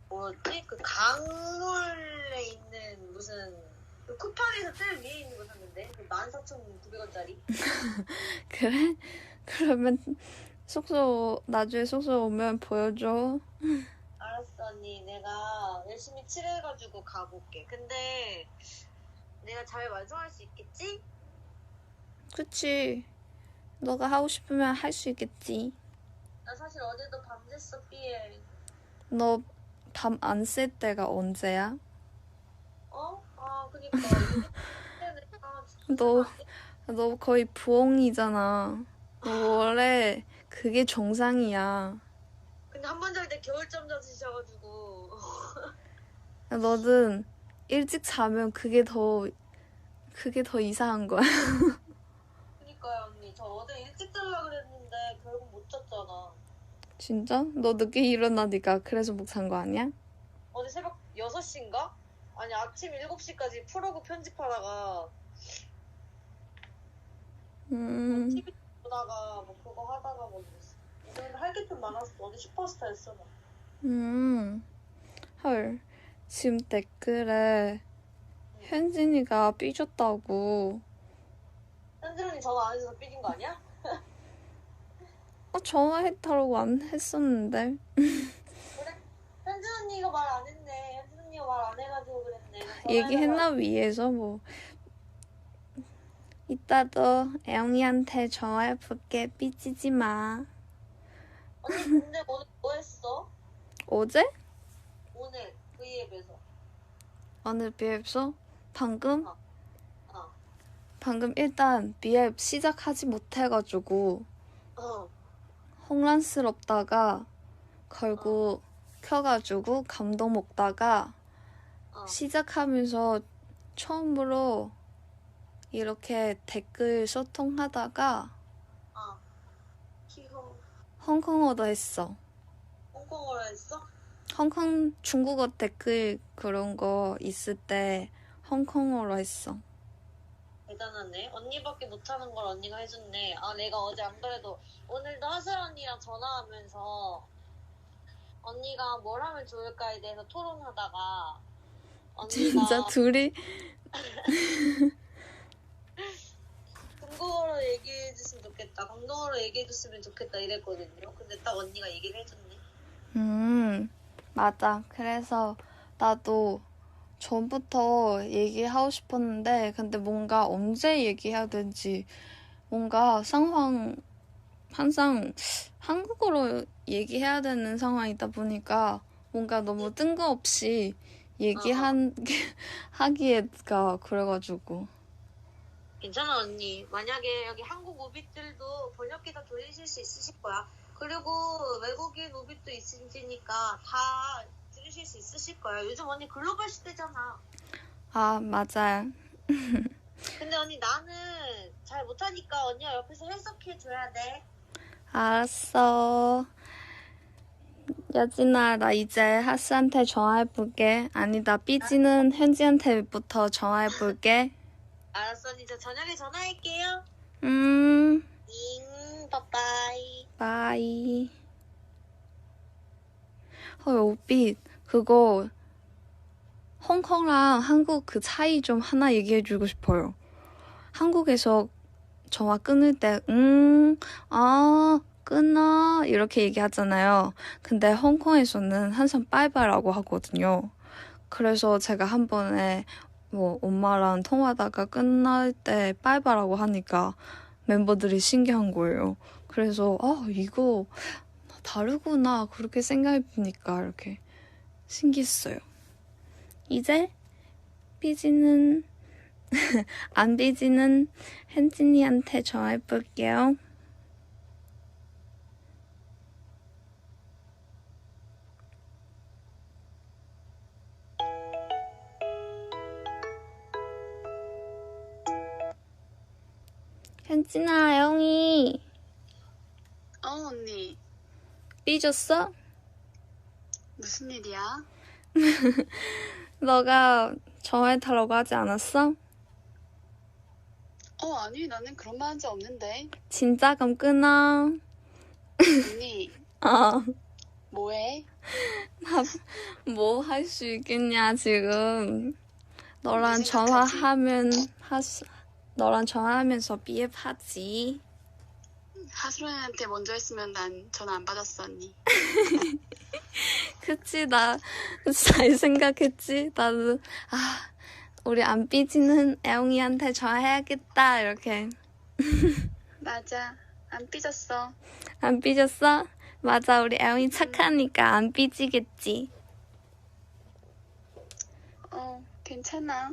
뭐였지? 그 강물에 있는 무슨 그 쿠팡에서 제일 위에 있는 거 샀는데 그 14,900원짜리. 그래? 그러면 나중에 숙소 오면 보여줘. 알았어 언니, 내가 열심히 칠해가지고 가볼게. 근데 내가 잘 완성할 수 있겠지? 그치. 너가 하고 싶으면 할 수 있겠지. 나 사실 어제도 밤샜어 삐에. 너 밤 안 쓸 때가 언제야? 그니까 너 거의 부엉이잖아. 너 원래 그게 정상이야. 근데 한 번 잘 때 겨울잠 자시셔가지고. 너는 일찍 자면 그게 더 이상한 거야. 그니까요 언니, 저 어제 일찍 자려고 그랬는데 결국 못 잤잖아. 진짜? 너 늦게 일어나니까 그래서 못 잔 거 아니야? 어제 새벽 6시인가? 아니 아침 7시까지 프로그 편집하다가 TV 보다가 뭐 그거 하다가 뭐 이랬어. 할 게 좀 많았어. 어제 슈퍼스타 했어 나. 헐. 지금 댓글에 현진이가 삐졌다고. 현진 언니 전화 안 해줘서 삐진 거 아니야? 전화했다고 안 했었는데. 그래? 현진 언니가 말 안 했네. 현진 언니가 말 안 해가지고 그랬네. 얘기했나 위에서 뭐. 이따도 애영이한테 전화해볼게. 삐지지 마. 언니 근데 오늘 뭐 했어? 어제? 오늘 V앱에서. 오늘 비앱서? 방금? 어. 방금 일단 비앱 시작하지 못해가지고 혼란스럽다가 결국 켜가지고 감동 먹다가 시작하면서 처음으로 이렇게 댓글 소통하다가 홍콩어도 했어. 홍콩어로 했어? 홍콩 중국어 댓글 그런 거 있을 때 홍콩어로 했어. 대단하네. 언니밖에 못하는 걸 언니가 해줬네. 내가 어제 안 그래도 오늘도 하슬 언니랑 전화하면서 언니가 뭘 하면 좋을까에 대해서 토론하다가 언니가 진짜 둘이 중국어로 얘기해줬으면 좋겠다, 광동어로 얘기해줬으면 좋겠다 이랬거든요. 근데 딱 언니가 얘기를 해줬네. 맞아. 그래서 나도 전부터 얘기하고 싶었는데 근데 뭔가 언제 얘기해야 되는지 뭔가 상황 항상 한국어로 얘기해야 되는 상황이다 보니까 뭔가 너무 뜬금없이 하기에가 그래가지고. 괜찮아 언니. 만약에 여기 한국 오빛들도 번역기사 돌리실 수 있으실 거야. 그리고 외국인 오빛도 있으시니까 다 들으실 수 있으실 거야. 요즘 언니 글로벌 시대잖아. 맞아요. 근데 언니 나는 잘 못하니까 언니가 옆에서 해석해줘야 돼. 알았어. 여진아, 나 이제 하스한테 전화해볼게. 아니다, 삐지는 현지한테부터 전화해볼게. 알았어, 언니. 저 저녁에 전화할게요. 빠빠이. 바이. 오빛, 그거, 홍콩랑 한국 그 차이 좀 하나 얘기해주고 싶어요. 한국에서 전화 끊을 때, 끊어. 이렇게 얘기하잖아요. 근데 홍콩에서는 항상 빠이빠이라고 하거든요. 그래서 제가 한 번에 뭐 엄마랑 통화하다가 끝날 때 빠이빠이라고 하니까 멤버들이 신기한 거예요. 그래서, 이거 다르구나. 그렇게 생각해보니까 이렇게 신기했어요. 이제 삐지는, 안 삐지는 헨진이한테 전화해볼게요. 헨진아, 영이 언니. 삐졌어? 무슨 일이야? 너가 전화해달라고 하지 않았어? 아니, 나는 그런 말 한 적 없는데. 진짜? 그럼 끊어. 언니, 뭐해? 뭐 할 수 있겠냐, 지금. 너랑 무슨 생각하지? 너랑 전화하면서 BF 하지. 하수연한테 먼저 했으면 난 전화 안 받았어, 언니. 그치, 나 잘 생각했지? 나도, 우리 안 삐지는 애용이한테 전화해야겠다, 이렇게. 맞아. 안 삐졌어. 안 삐졌어? 맞아, 우리 애용이 착하니까 안 삐지겠지. 괜찮아.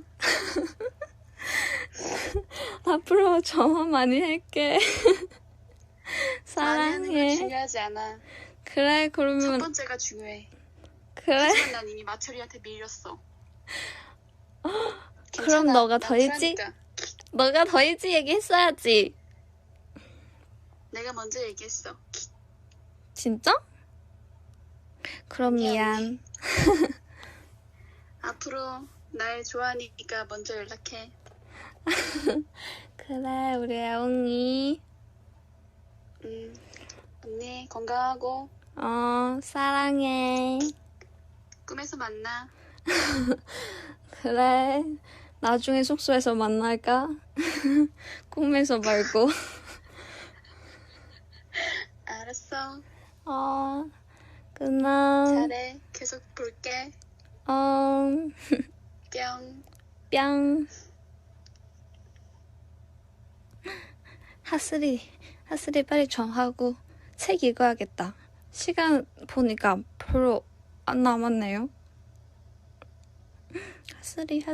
앞으로 전화 많이 할게. 많이 하는 건 사랑해. 중요하지 않아. 그래, 첫 그러면, 번째가 중요해. 그래? 하지만 난 이미 마철이한테 밀렸어. 그럼 괜찮아. 너가 난 더 일찍, 쿨하니까. 너가 더 일찍 얘기했어야지. 내가 먼저 얘기했어. 진짜? 그럼 아니야, 미안. 앞으로 날 좋아하니까 먼저 연락해. 그래, 우리 애용이. 언니 건강하고 사랑해. 꿈에서 만나. 그래. 나중에 숙소에서 만날까? 꿈에서 말고. 알았어. 끊어. 잘해. 계속 볼게. 뿅. 뿅. 하슬이 빨리 전화하고 책 읽어야겠다. 시간 보니까 별로 안 남았네요. 하슬이.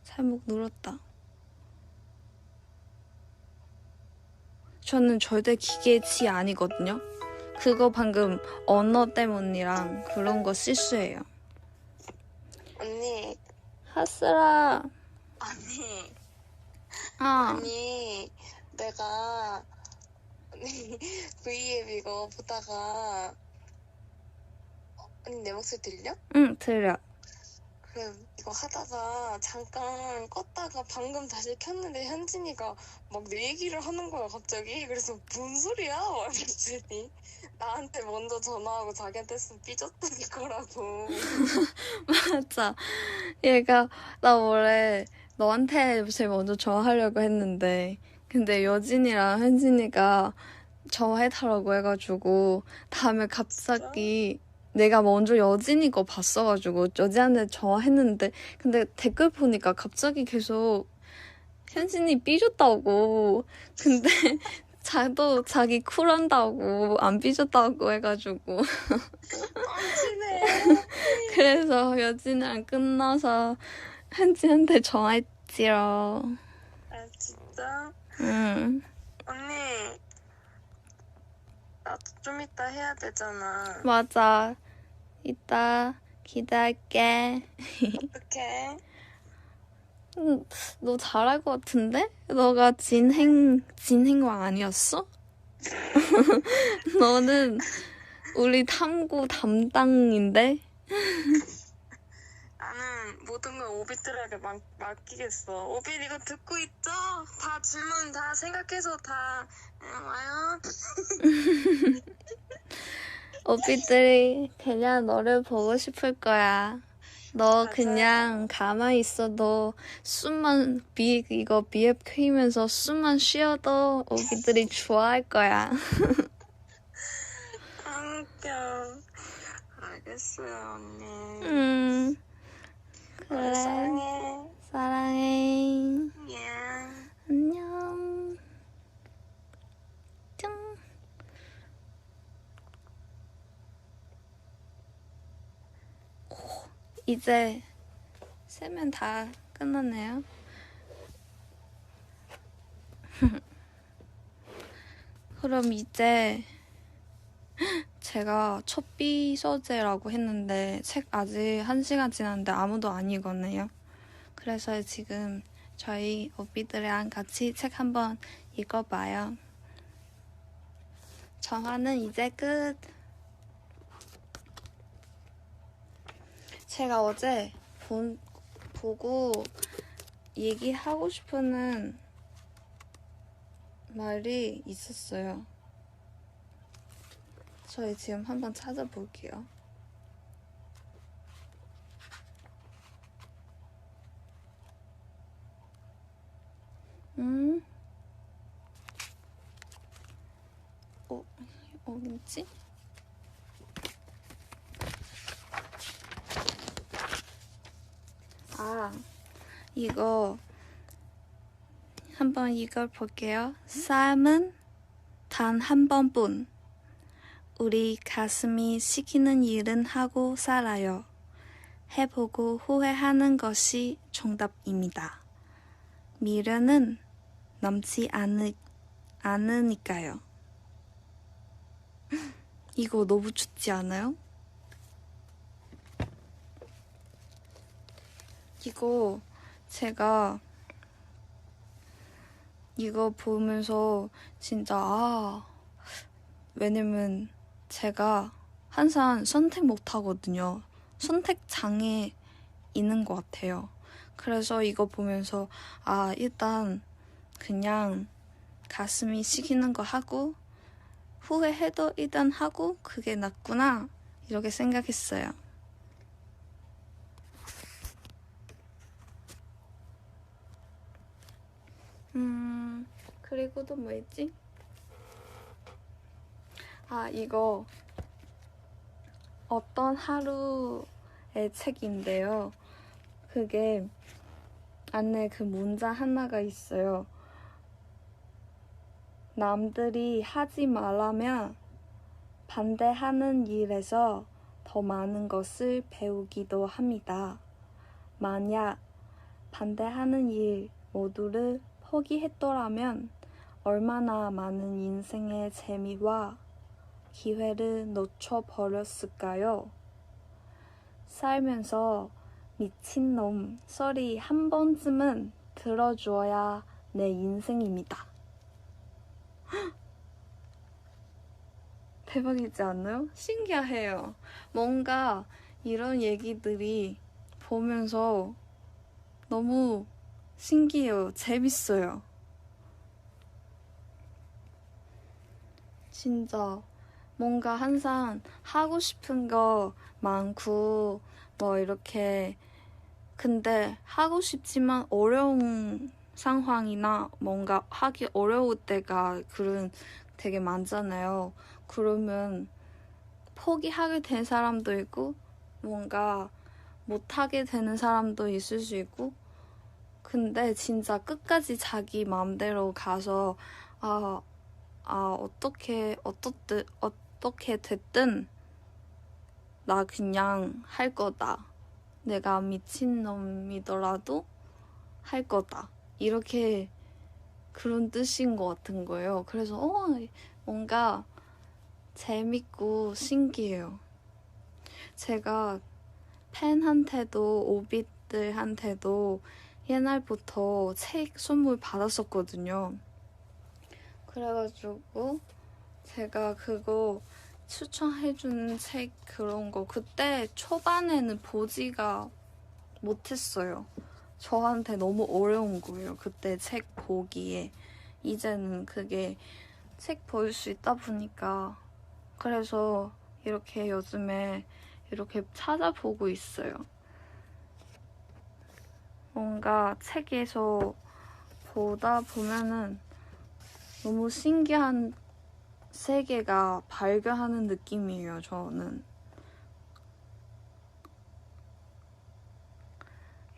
잘못 눌렀다. 저는 절대 기계치 아니거든요. 그거 방금 언어 때문이랑 그런 거 실수예요. 언니, 하슬아. 언니, 아, 언니, 내가 V앱 이거 보다가 언니 내 목소리 들려? 응, 들려. 그래 이거 하다가 잠깐 껐다가 방금 다시 켰는데 현진이가 막 내 얘기를 하는 거야 갑자기. 그래서 뭔 소리야? 완전히 나한테 먼저 전화하고 자기한테 했으면 삐졌다는 거라고. 맞아. 얘가 나 원래 너한테 제일 먼저 전화하려고 했는데 근데 여진이랑 현진이가 전화해달라고 해가지고 다음에 갑자기 내가 먼저 여진이 거 봤어가지고 여진한테 전화했는데 근데 댓글 보니까 갑자기 계속 현진이 삐졌다고 근데 자도 자기 쿨한다고 안 삐졌다고 해가지고 뻥치네. 그래서 여진이랑 끝나서 현진한테 전화했지요. 아 진짜? 응. 언니 나도 좀 이따 해야 되잖아. 맞아. 이따 기대할게. 어떡해? 너 잘할 것 같은데? 너가 진행왕 아니었어? 너는 우리 탐구 담당인데? 나는 모든 걸 오빛들에게 맡기겠어. 오빛 이거 듣고 있죠? 다 질문 다 생각해서 다 와요. 오빛들이 그냥 너를 보고 싶을 거야. 너 맞아요. 그냥 가만히 있어도 이거 비앱 키면서 숨만 쉬어도 오빛들이 좋아할 거야. 아, 웃겨. 알겠어요, 언니. 그래. 사랑해. 사랑해. 예. 안녕. 짠. 이제 세면 다 끝났네요. 그럼 이제 제가 첫 비서제라고 했는데 책 아직 1시간 지났는데 아무도 안 읽었네요. 그래서 지금 저희 오삐들이랑 같이 책 한번 읽어봐요. 정화는 이제 끝. 제가 어제 보고 얘기하고 싶은 말이 있었어요. 저희 지금 한번 찾아볼게요. 어딨지? 이거 한번 읽어볼게요. 삶은 단 한 번뿐. 우리 가슴이 시키는 일은 하고 살아요. 해보고 후회하는 것이 정답입니다. 미련은 남지 않으니까요. 이거 너무 좋지 않아요? 이거 제가 이거 보면서 진짜 왜냐면 제가 항상 선택 못하거든요. 선택 장애 있는 것 같아요. 그래서 이거 보면서 일단 그냥 가슴이 시키는 거 하고 후회해도 일단 하고 그게 낫구나 이렇게 생각했어요. 그리고 또 뭐 있지? 이거 어떤 하루의 책인데요. 그게 안에 그 문자 하나가 있어요. 남들이 하지 말라면 반대하는 일에서 더 많은 것을 배우기도 합니다. 만약 반대하는 일 모두를 포기했더라면 얼마나 많은 인생의 재미와 기회를 놓쳐버렸을까요? 살면서 미친놈 소리 한 번쯤은 들어줘야 내 인생입니다. 대박이지 않나요? 신기해요. 뭔가 이런 얘기들이 보면서 너무 신기해요. 재밌어요. 진짜 뭔가 항상 하고 싶은 거 많고 뭐 이렇게 근데 하고 싶지만 어려운 상황이나 뭔가 하기 어려울 때가 그런 되게 많잖아요. 그러면 포기하게 된 사람도 있고 뭔가 못하게 되는 사람도 있을 수 있고 근데 진짜 끝까지 자기 마음대로 가서 어떻게 됐든 나 그냥 할 거다. 내가 미친놈이더라도 할 거다. 이렇게 그런 뜻인 것 같은 거예요. 그래서 뭔가 재밌고 신기해요. 제가 팬한테도 오빛들한테도 옛날부터 책 선물 받았었거든요. 그래가지고 제가 그거 추천해주는 책 그런 거 그때 초반에는 보지가 못했어요. 저한테 너무 어려운 거예요. 그때 책 보기에. 이제는 그게 책 볼 수 있다 보니까 그래서 이렇게 요즘에 이렇게 찾아보고 있어요. 뭔가 책에서 보다 보면은 너무 신기한 세계가 발견하는 느낌이에요, 저는.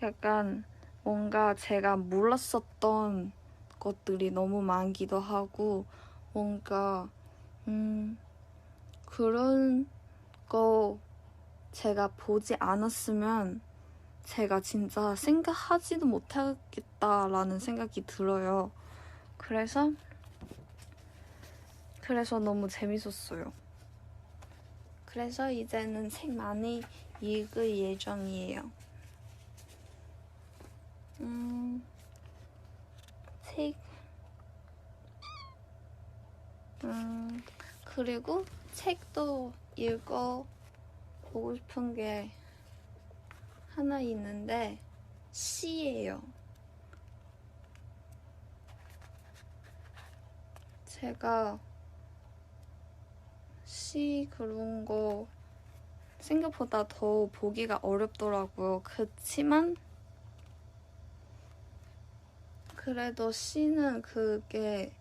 약간 뭔가 제가 몰랐었던 것들이 너무 많기도 하고 뭔가 그런 거 제가 보지 않았으면 제가 진짜 생각하지도 못하겠다라는 생각이 들어요. 그래서 너무 재밌었어요. 그래서 이제는 책 많이 읽을 예정이에요. 책 그리고 책도 읽어보고 싶은 게 하나 있는데 시예요. 제가 시 그런 거 생각보다 더 보기가 어렵더라고요. 그치만 그래도 시는 그게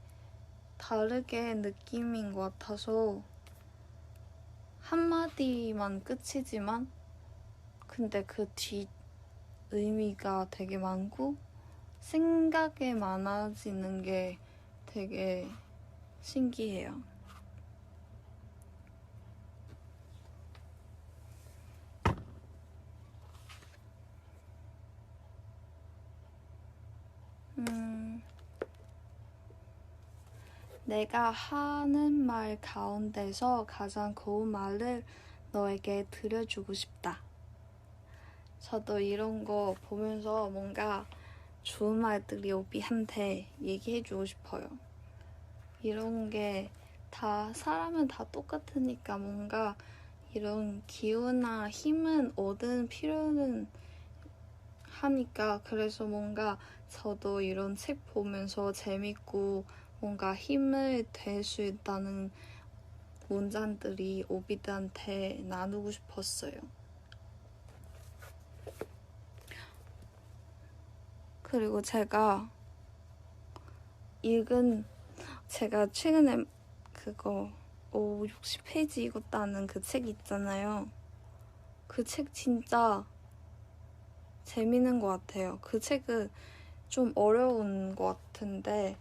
다르게 느낌인 것 같아서 한마디만 끝이지만 근데 그 뒤 의미가 되게 많고 생각이 많아지는 게 되게 신기해요. 내가 하는 말 가운데서 가장 고운 말을 너에게 들려주고 싶다. 저도 이런 거 보면서 뭔가 좋은 말들이 오비한테 얘기해주고 싶어요. 이런 게 다 사람은 다 똑같으니까 뭔가 이런 기운이나 힘은 얻은 필요는 하니까 그래서 뭔가 저도 이런 책 보면서 재밌고 뭔가 힘을 될 수 있다는 문장들이 오비들한테 나누고 싶었어요. 그리고 제가 최근에 그거 60페이지 읽었다는 그 책 있잖아요. 그 책 진짜 재밌는 것 같아요. 그 책은 좀 어려운 것 같은데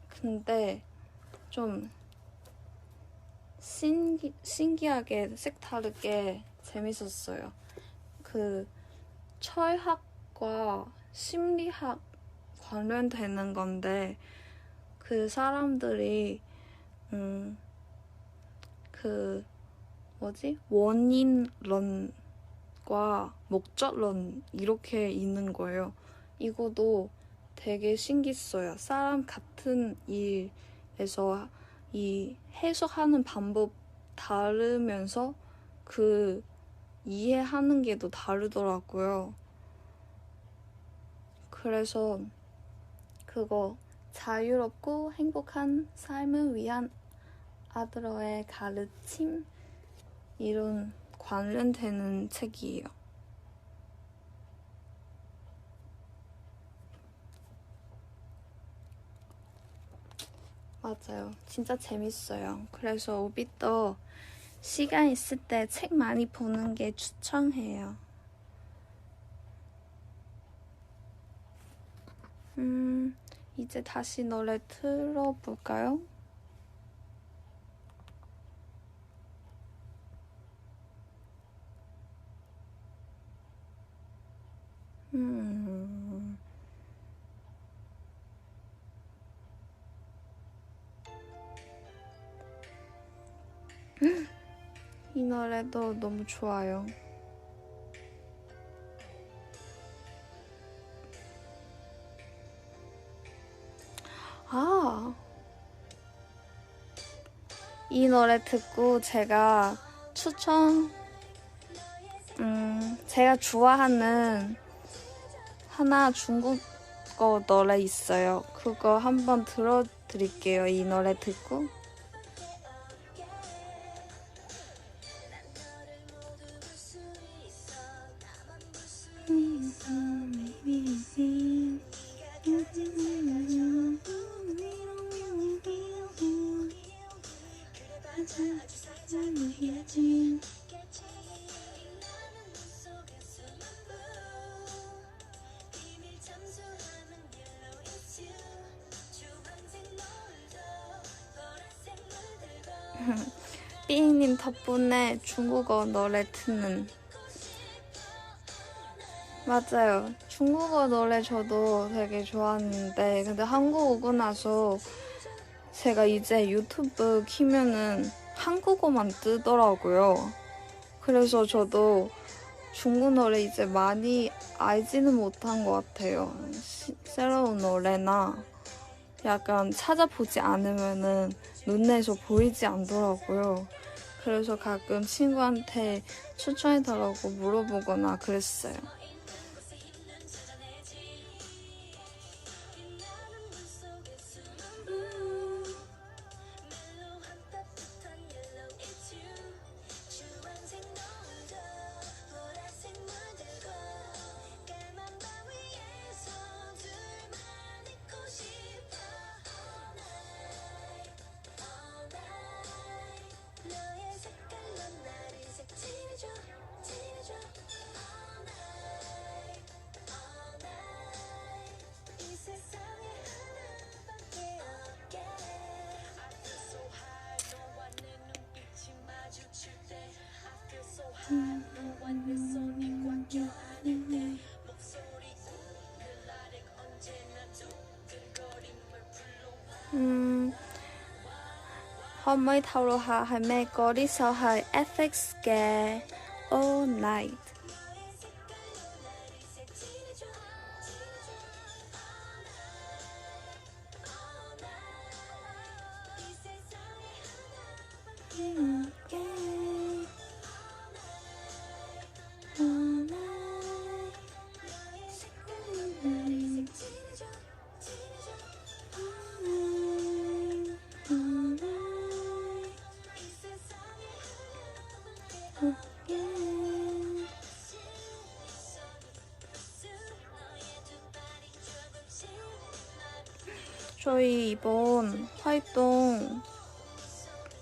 근데 좀 신기하게 색다르게 재밌었어요. 그 철학과 심리학 관련되는 건데 그 사람들이 원인론과 목적론 이렇게 있는 거예요. 이거도 되게 신기했어요. 사람 같은 일에서 이 해석하는 방법 다르면서 그 이해하는 게 또 다르더라고요. 그래서 그거 자유롭고 행복한 삶을 위한 아들러의 가르침 이런 관련되는 책이에요. 맞아요. 진짜 재밌어요. 그래서 오비도 시간 있을 때 책 많이 보는 게 추천해요. 이제 다시 노래 틀어볼까요? 이 노래도 너무 좋아요. 이 노래 듣고 제가 제가 좋아하는 하나 중국어 노래 있어요. 그거 한번 들어드릴게요. 이 노래 듣고. 삐잉님 덕분에 중국어 노래 듣는. 맞아요. 중국어 노래 저도 되게 좋아하는데 근데 한국 오고 나서 제가 이제 유튜브 키면은 한국어만 뜨더라고요. 그래서 저도 중국 노래 이제 많이 알지는 못한 것 같아요. 새로운 노래나 약간 찾아보지 않으면은 눈에서 보이지 않더라고요. 그래서 가끔 친구한테 추천해달라고 물어보거나 그랬어요.可唔可以透露下係咩歌？呢首係 FX 嘅 All Night。저희 이번 활동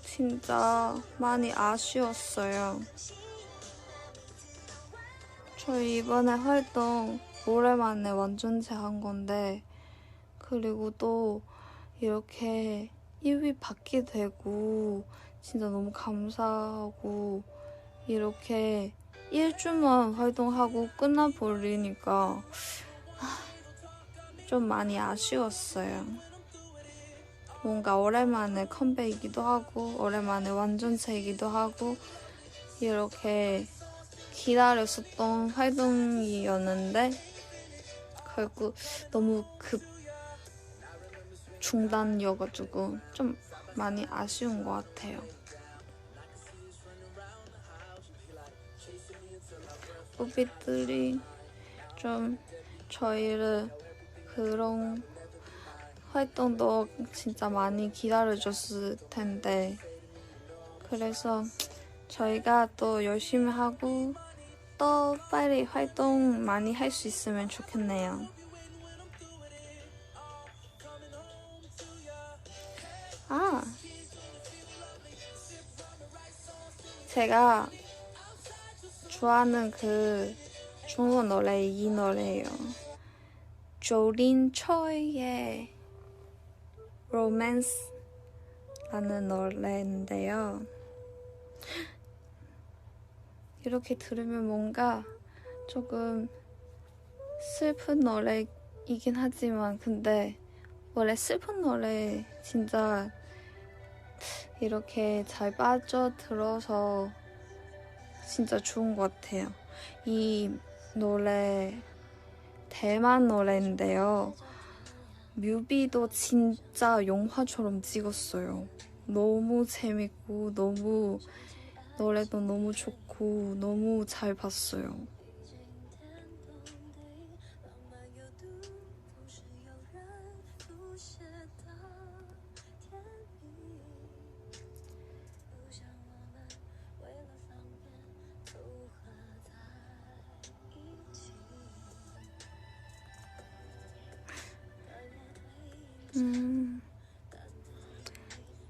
진짜 많이 아쉬웠어요. 저희 이번에 활동 오랜만에 완전체 한 건데 그리고 또 이렇게 1위 받게 되고 진짜 너무 감사하고 이렇게 1주만 활동하고 끝나버리니까 좀 많이 아쉬웠어요. 뭔가 오랜만에 컴백이기도 하고 오랜만에 완전체이기도 하고 이렇게 기다렸었던 활동이었는데 결국 너무 급 중단이어가지고 좀 많이 아쉬운 것 같아요. 오빛들이 좀 저희를 그런 활동도 진짜 많이 기다려줬을 텐데 그래서 저희가 또 열심히 하고 또 빨리 활동 많이 할 수 있으면 좋겠네요. 제가 좋아하는 그 중국 노래 이 노래예요. 조린 초이의 로맨스라는 노래인데요. 이렇게 들으면 뭔가 조금 슬픈 노래이긴 하지만 근데 원래 슬픈 노래 진짜 이렇게 잘 빠져들어서 진짜 좋은 것 같아요. 이 노래 대만 노래인데요. 뮤비도 진짜 영화처럼 찍었어요. 너무 재밌고 노래도 너무 좋고 너무 잘 봤어요.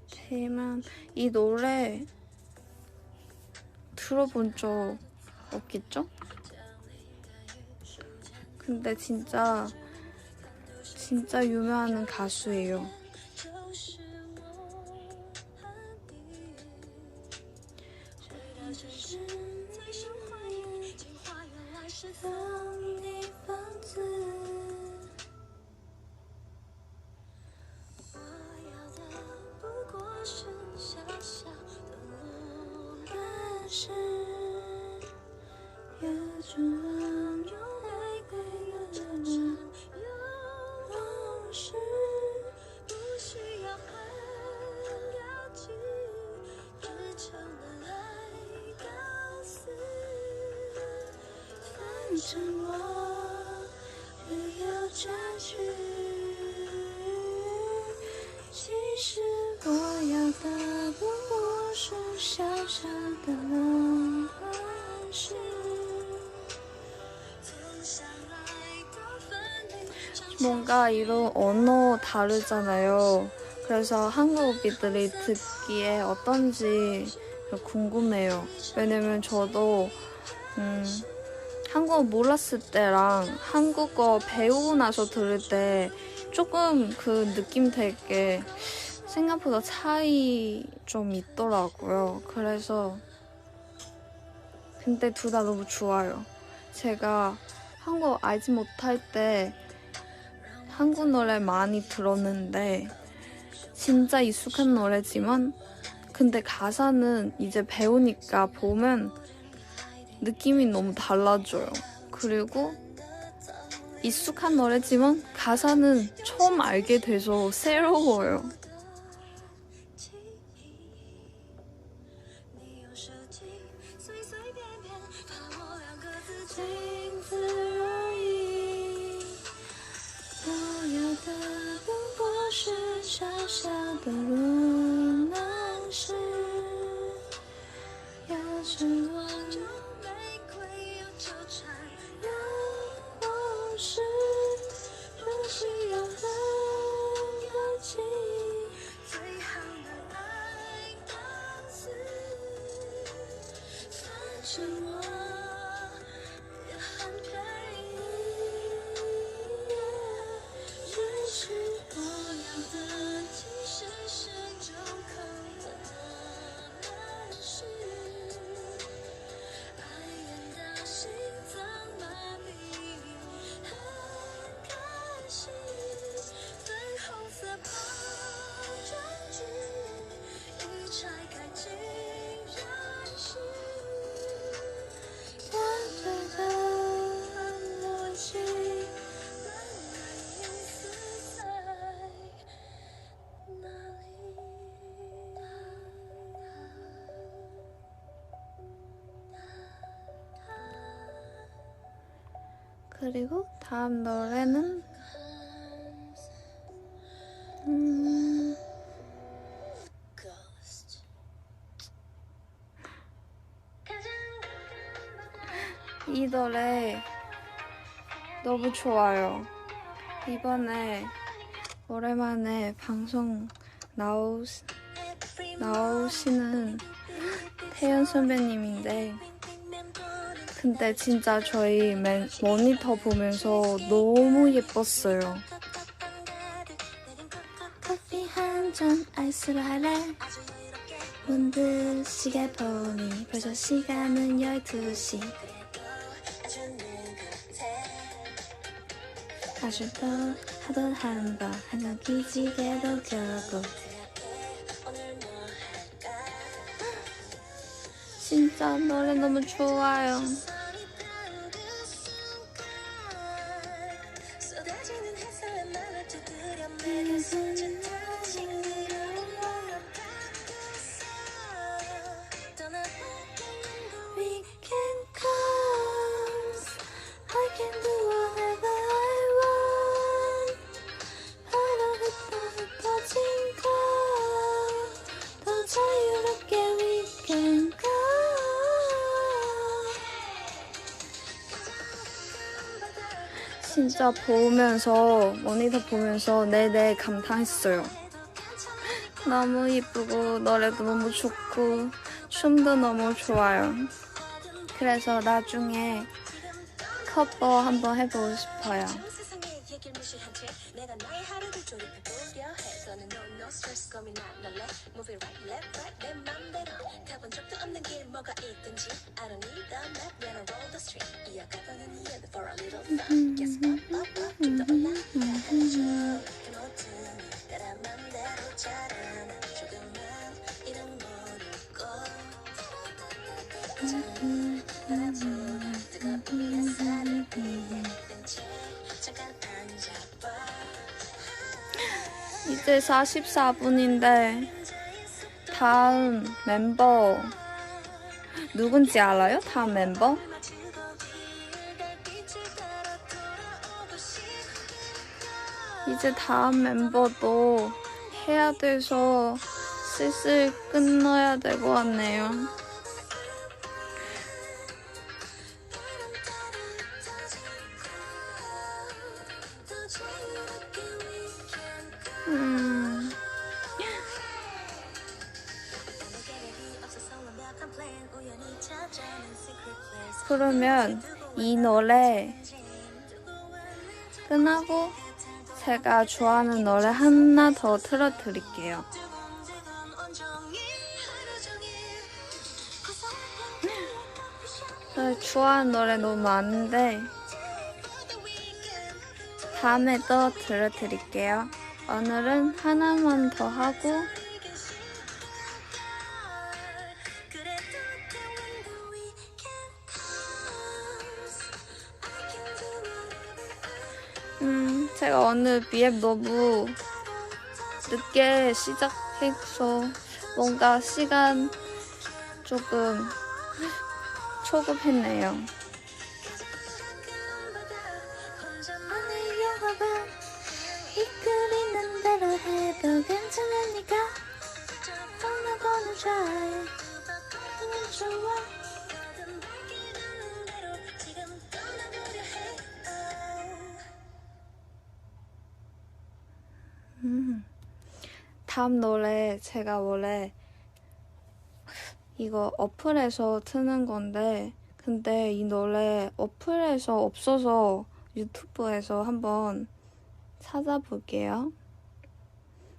제이만 이 노래 들어본 적 없겠죠? 근데 진짜 유명한 가수예요. 뭔가 이런 언어 다르잖아요. 그래서 한국인들이 듣기에 어떤지 궁금해요. 왜냐면 저도 한국어 몰랐을 때랑 한국어 배우고 나서 들을 때 조금 그 느낌 되게 생각보다 차이 좀 있더라고요. 그래서 근데 둘 다 너무 좋아요. 제가 한국어 알지 못할 때 한국 노래 많이 들었는데 진짜 익숙한 노래지만 근데 가사는 이제 배우니까 보면 느낌이 너무 달라져요. 그리고 익숙한 노래지만 가사는 처음 알게 돼서 새로워요. 그리고 다음 노래는 이 노래 너무 좋아요. 이번에 오랜만에 방송 나오시는 태연 선배님인데 근데 진짜 저희 모니터 보면서 너무 예뻤어요. 커피 한 잔 아이스로 할래? 문득 시계 보니 벌써 시간은 12시. 아주 더 하던 한번 한잔 기지개도 켜고 진짜 노래 너무 좋아요. can do whatever I want. 바로 흩어진 더 자유롭게 we can go. 진짜 보면서 모니터 보면서 내내 감탄했어요. 너무 이쁘고 노래도 너무 좋고 춤도 너무 좋아요. 그래서 나중에 커버 한번 해보고 싶어요. 이제 44분인데 다음 멤버 누군지 알아요? 다음 멤버? 이제 다음 멤버도 해야 돼서 슬슬 끝내야 될 것 같네요. 그러면 이 노래 끝나고 제가 좋아하는 노래 하나 더 틀어드릴게요. 좋아하는 노래 너무 많은데 다음에 또 들려드릴게요. 오늘은 하나만 더 하고 제가 오늘 비앱 너무 늦게 시작해서 뭔가 시간 조금 초급했네요. 이끌리는 대로 해도 괜찮으니까 떠나보는 try 좋아. 다음 노래 제가 원래 이거 어플에서 트는 건데 근데 이 노래 어플에서 없어서 유튜브에서 한번 찾아볼게요.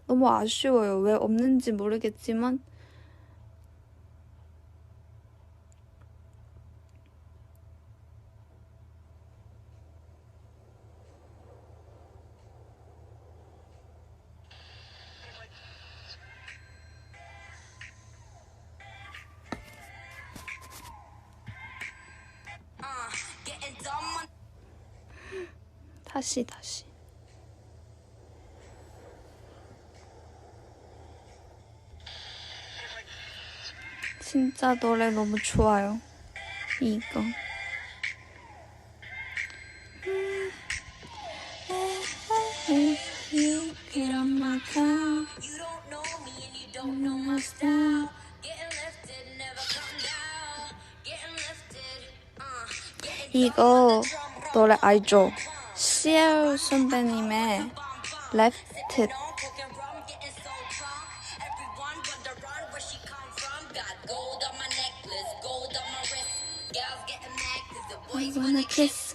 너무 아쉬워요. 왜 없는지 모르겠지만 다시 진짜 노래 너무 좋아요. 이거 이거 노래 알죠? CL 선배님의 Left It. I wanna kiss.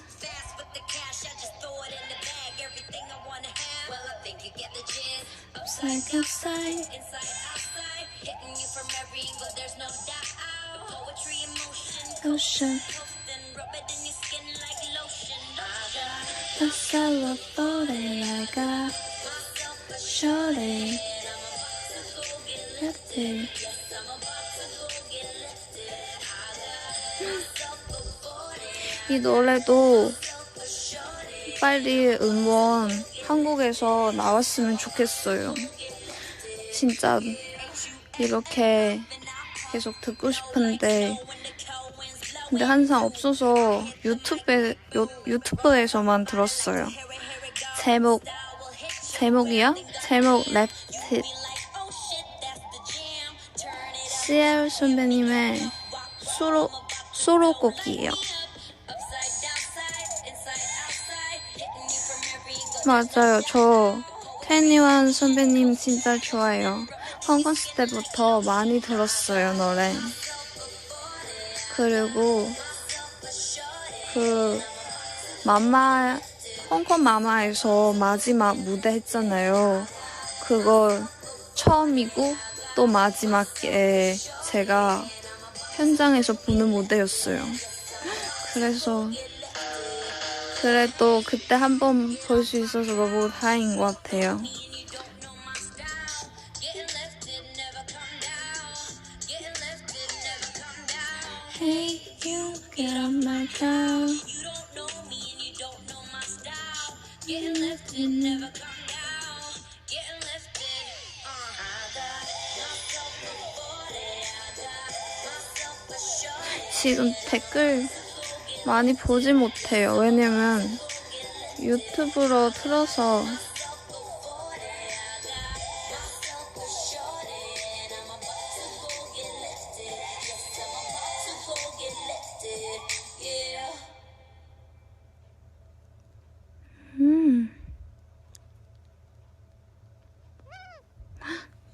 Upside, upside. Ocean. A cellar body like a shorty. Left it. 이 노래도 빨리 음원 한국에서 나왔으면 좋겠어요. 진짜 이렇게 계속 듣고 싶은데 근데 항상 없어서 유튜브에서만 들었어요. 제목이요? 제목 랩트. CL 선배님의 수록곡이에요. 맞아요. 저 테니원 선배님 진짜 좋아해요. 홍콩스 때부터 많이 들었어요, 노래. 그리고 홍콩 마마에서 마지막 무대 했잖아요. 그걸 처음이고 또 마지막에 제가 현장에서 보는 무대였어요. 그래도 그때 한번 볼 수 있어서 너무 다행인 것 같아요. Hey, you get on my car. Getting lifted, never come down. Getting lifted, 지금 댓글 많이 보지 못해요. 왜냐면 유튜브로 틀어서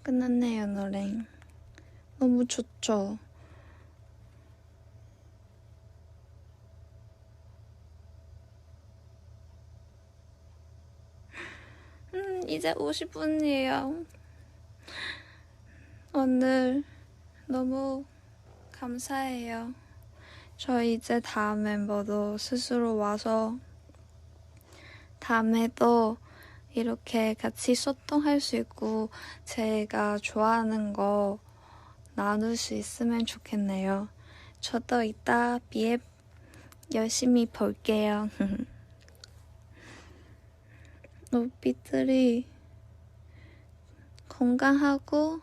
끝났네요, 노래. 너무 좋죠? 이제 50분이에요. 오늘 너무 감사해요. 저 이제 다음 멤버도 스스로 와서 다음에도 이렇게 같이 소통할 수 있고 제가 좋아하는 거 나눌 수 있으면 좋겠네요. 저도 이따 비앱 열심히 볼게요. 오빠들이 건강하고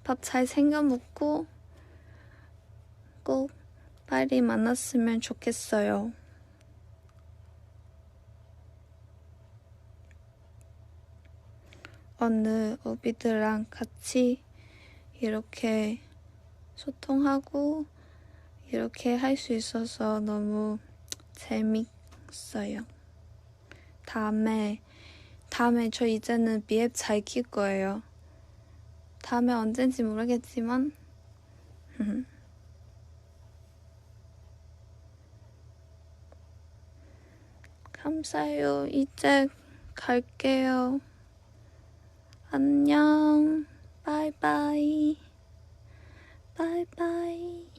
밥 잘 챙겨 먹고 꼭 빨리 만났으면 좋겠어요. 오늘 오빠들랑 같이 이렇게 소통하고 이렇게 할 수 있어서 너무 재밌어요. 다음에 저 이제는 비앱 잘 킬 거예요. 다음에 언젠지 모르겠지만 감사해요. 이제 갈게요. 안녕. 바이바이. 바이바이.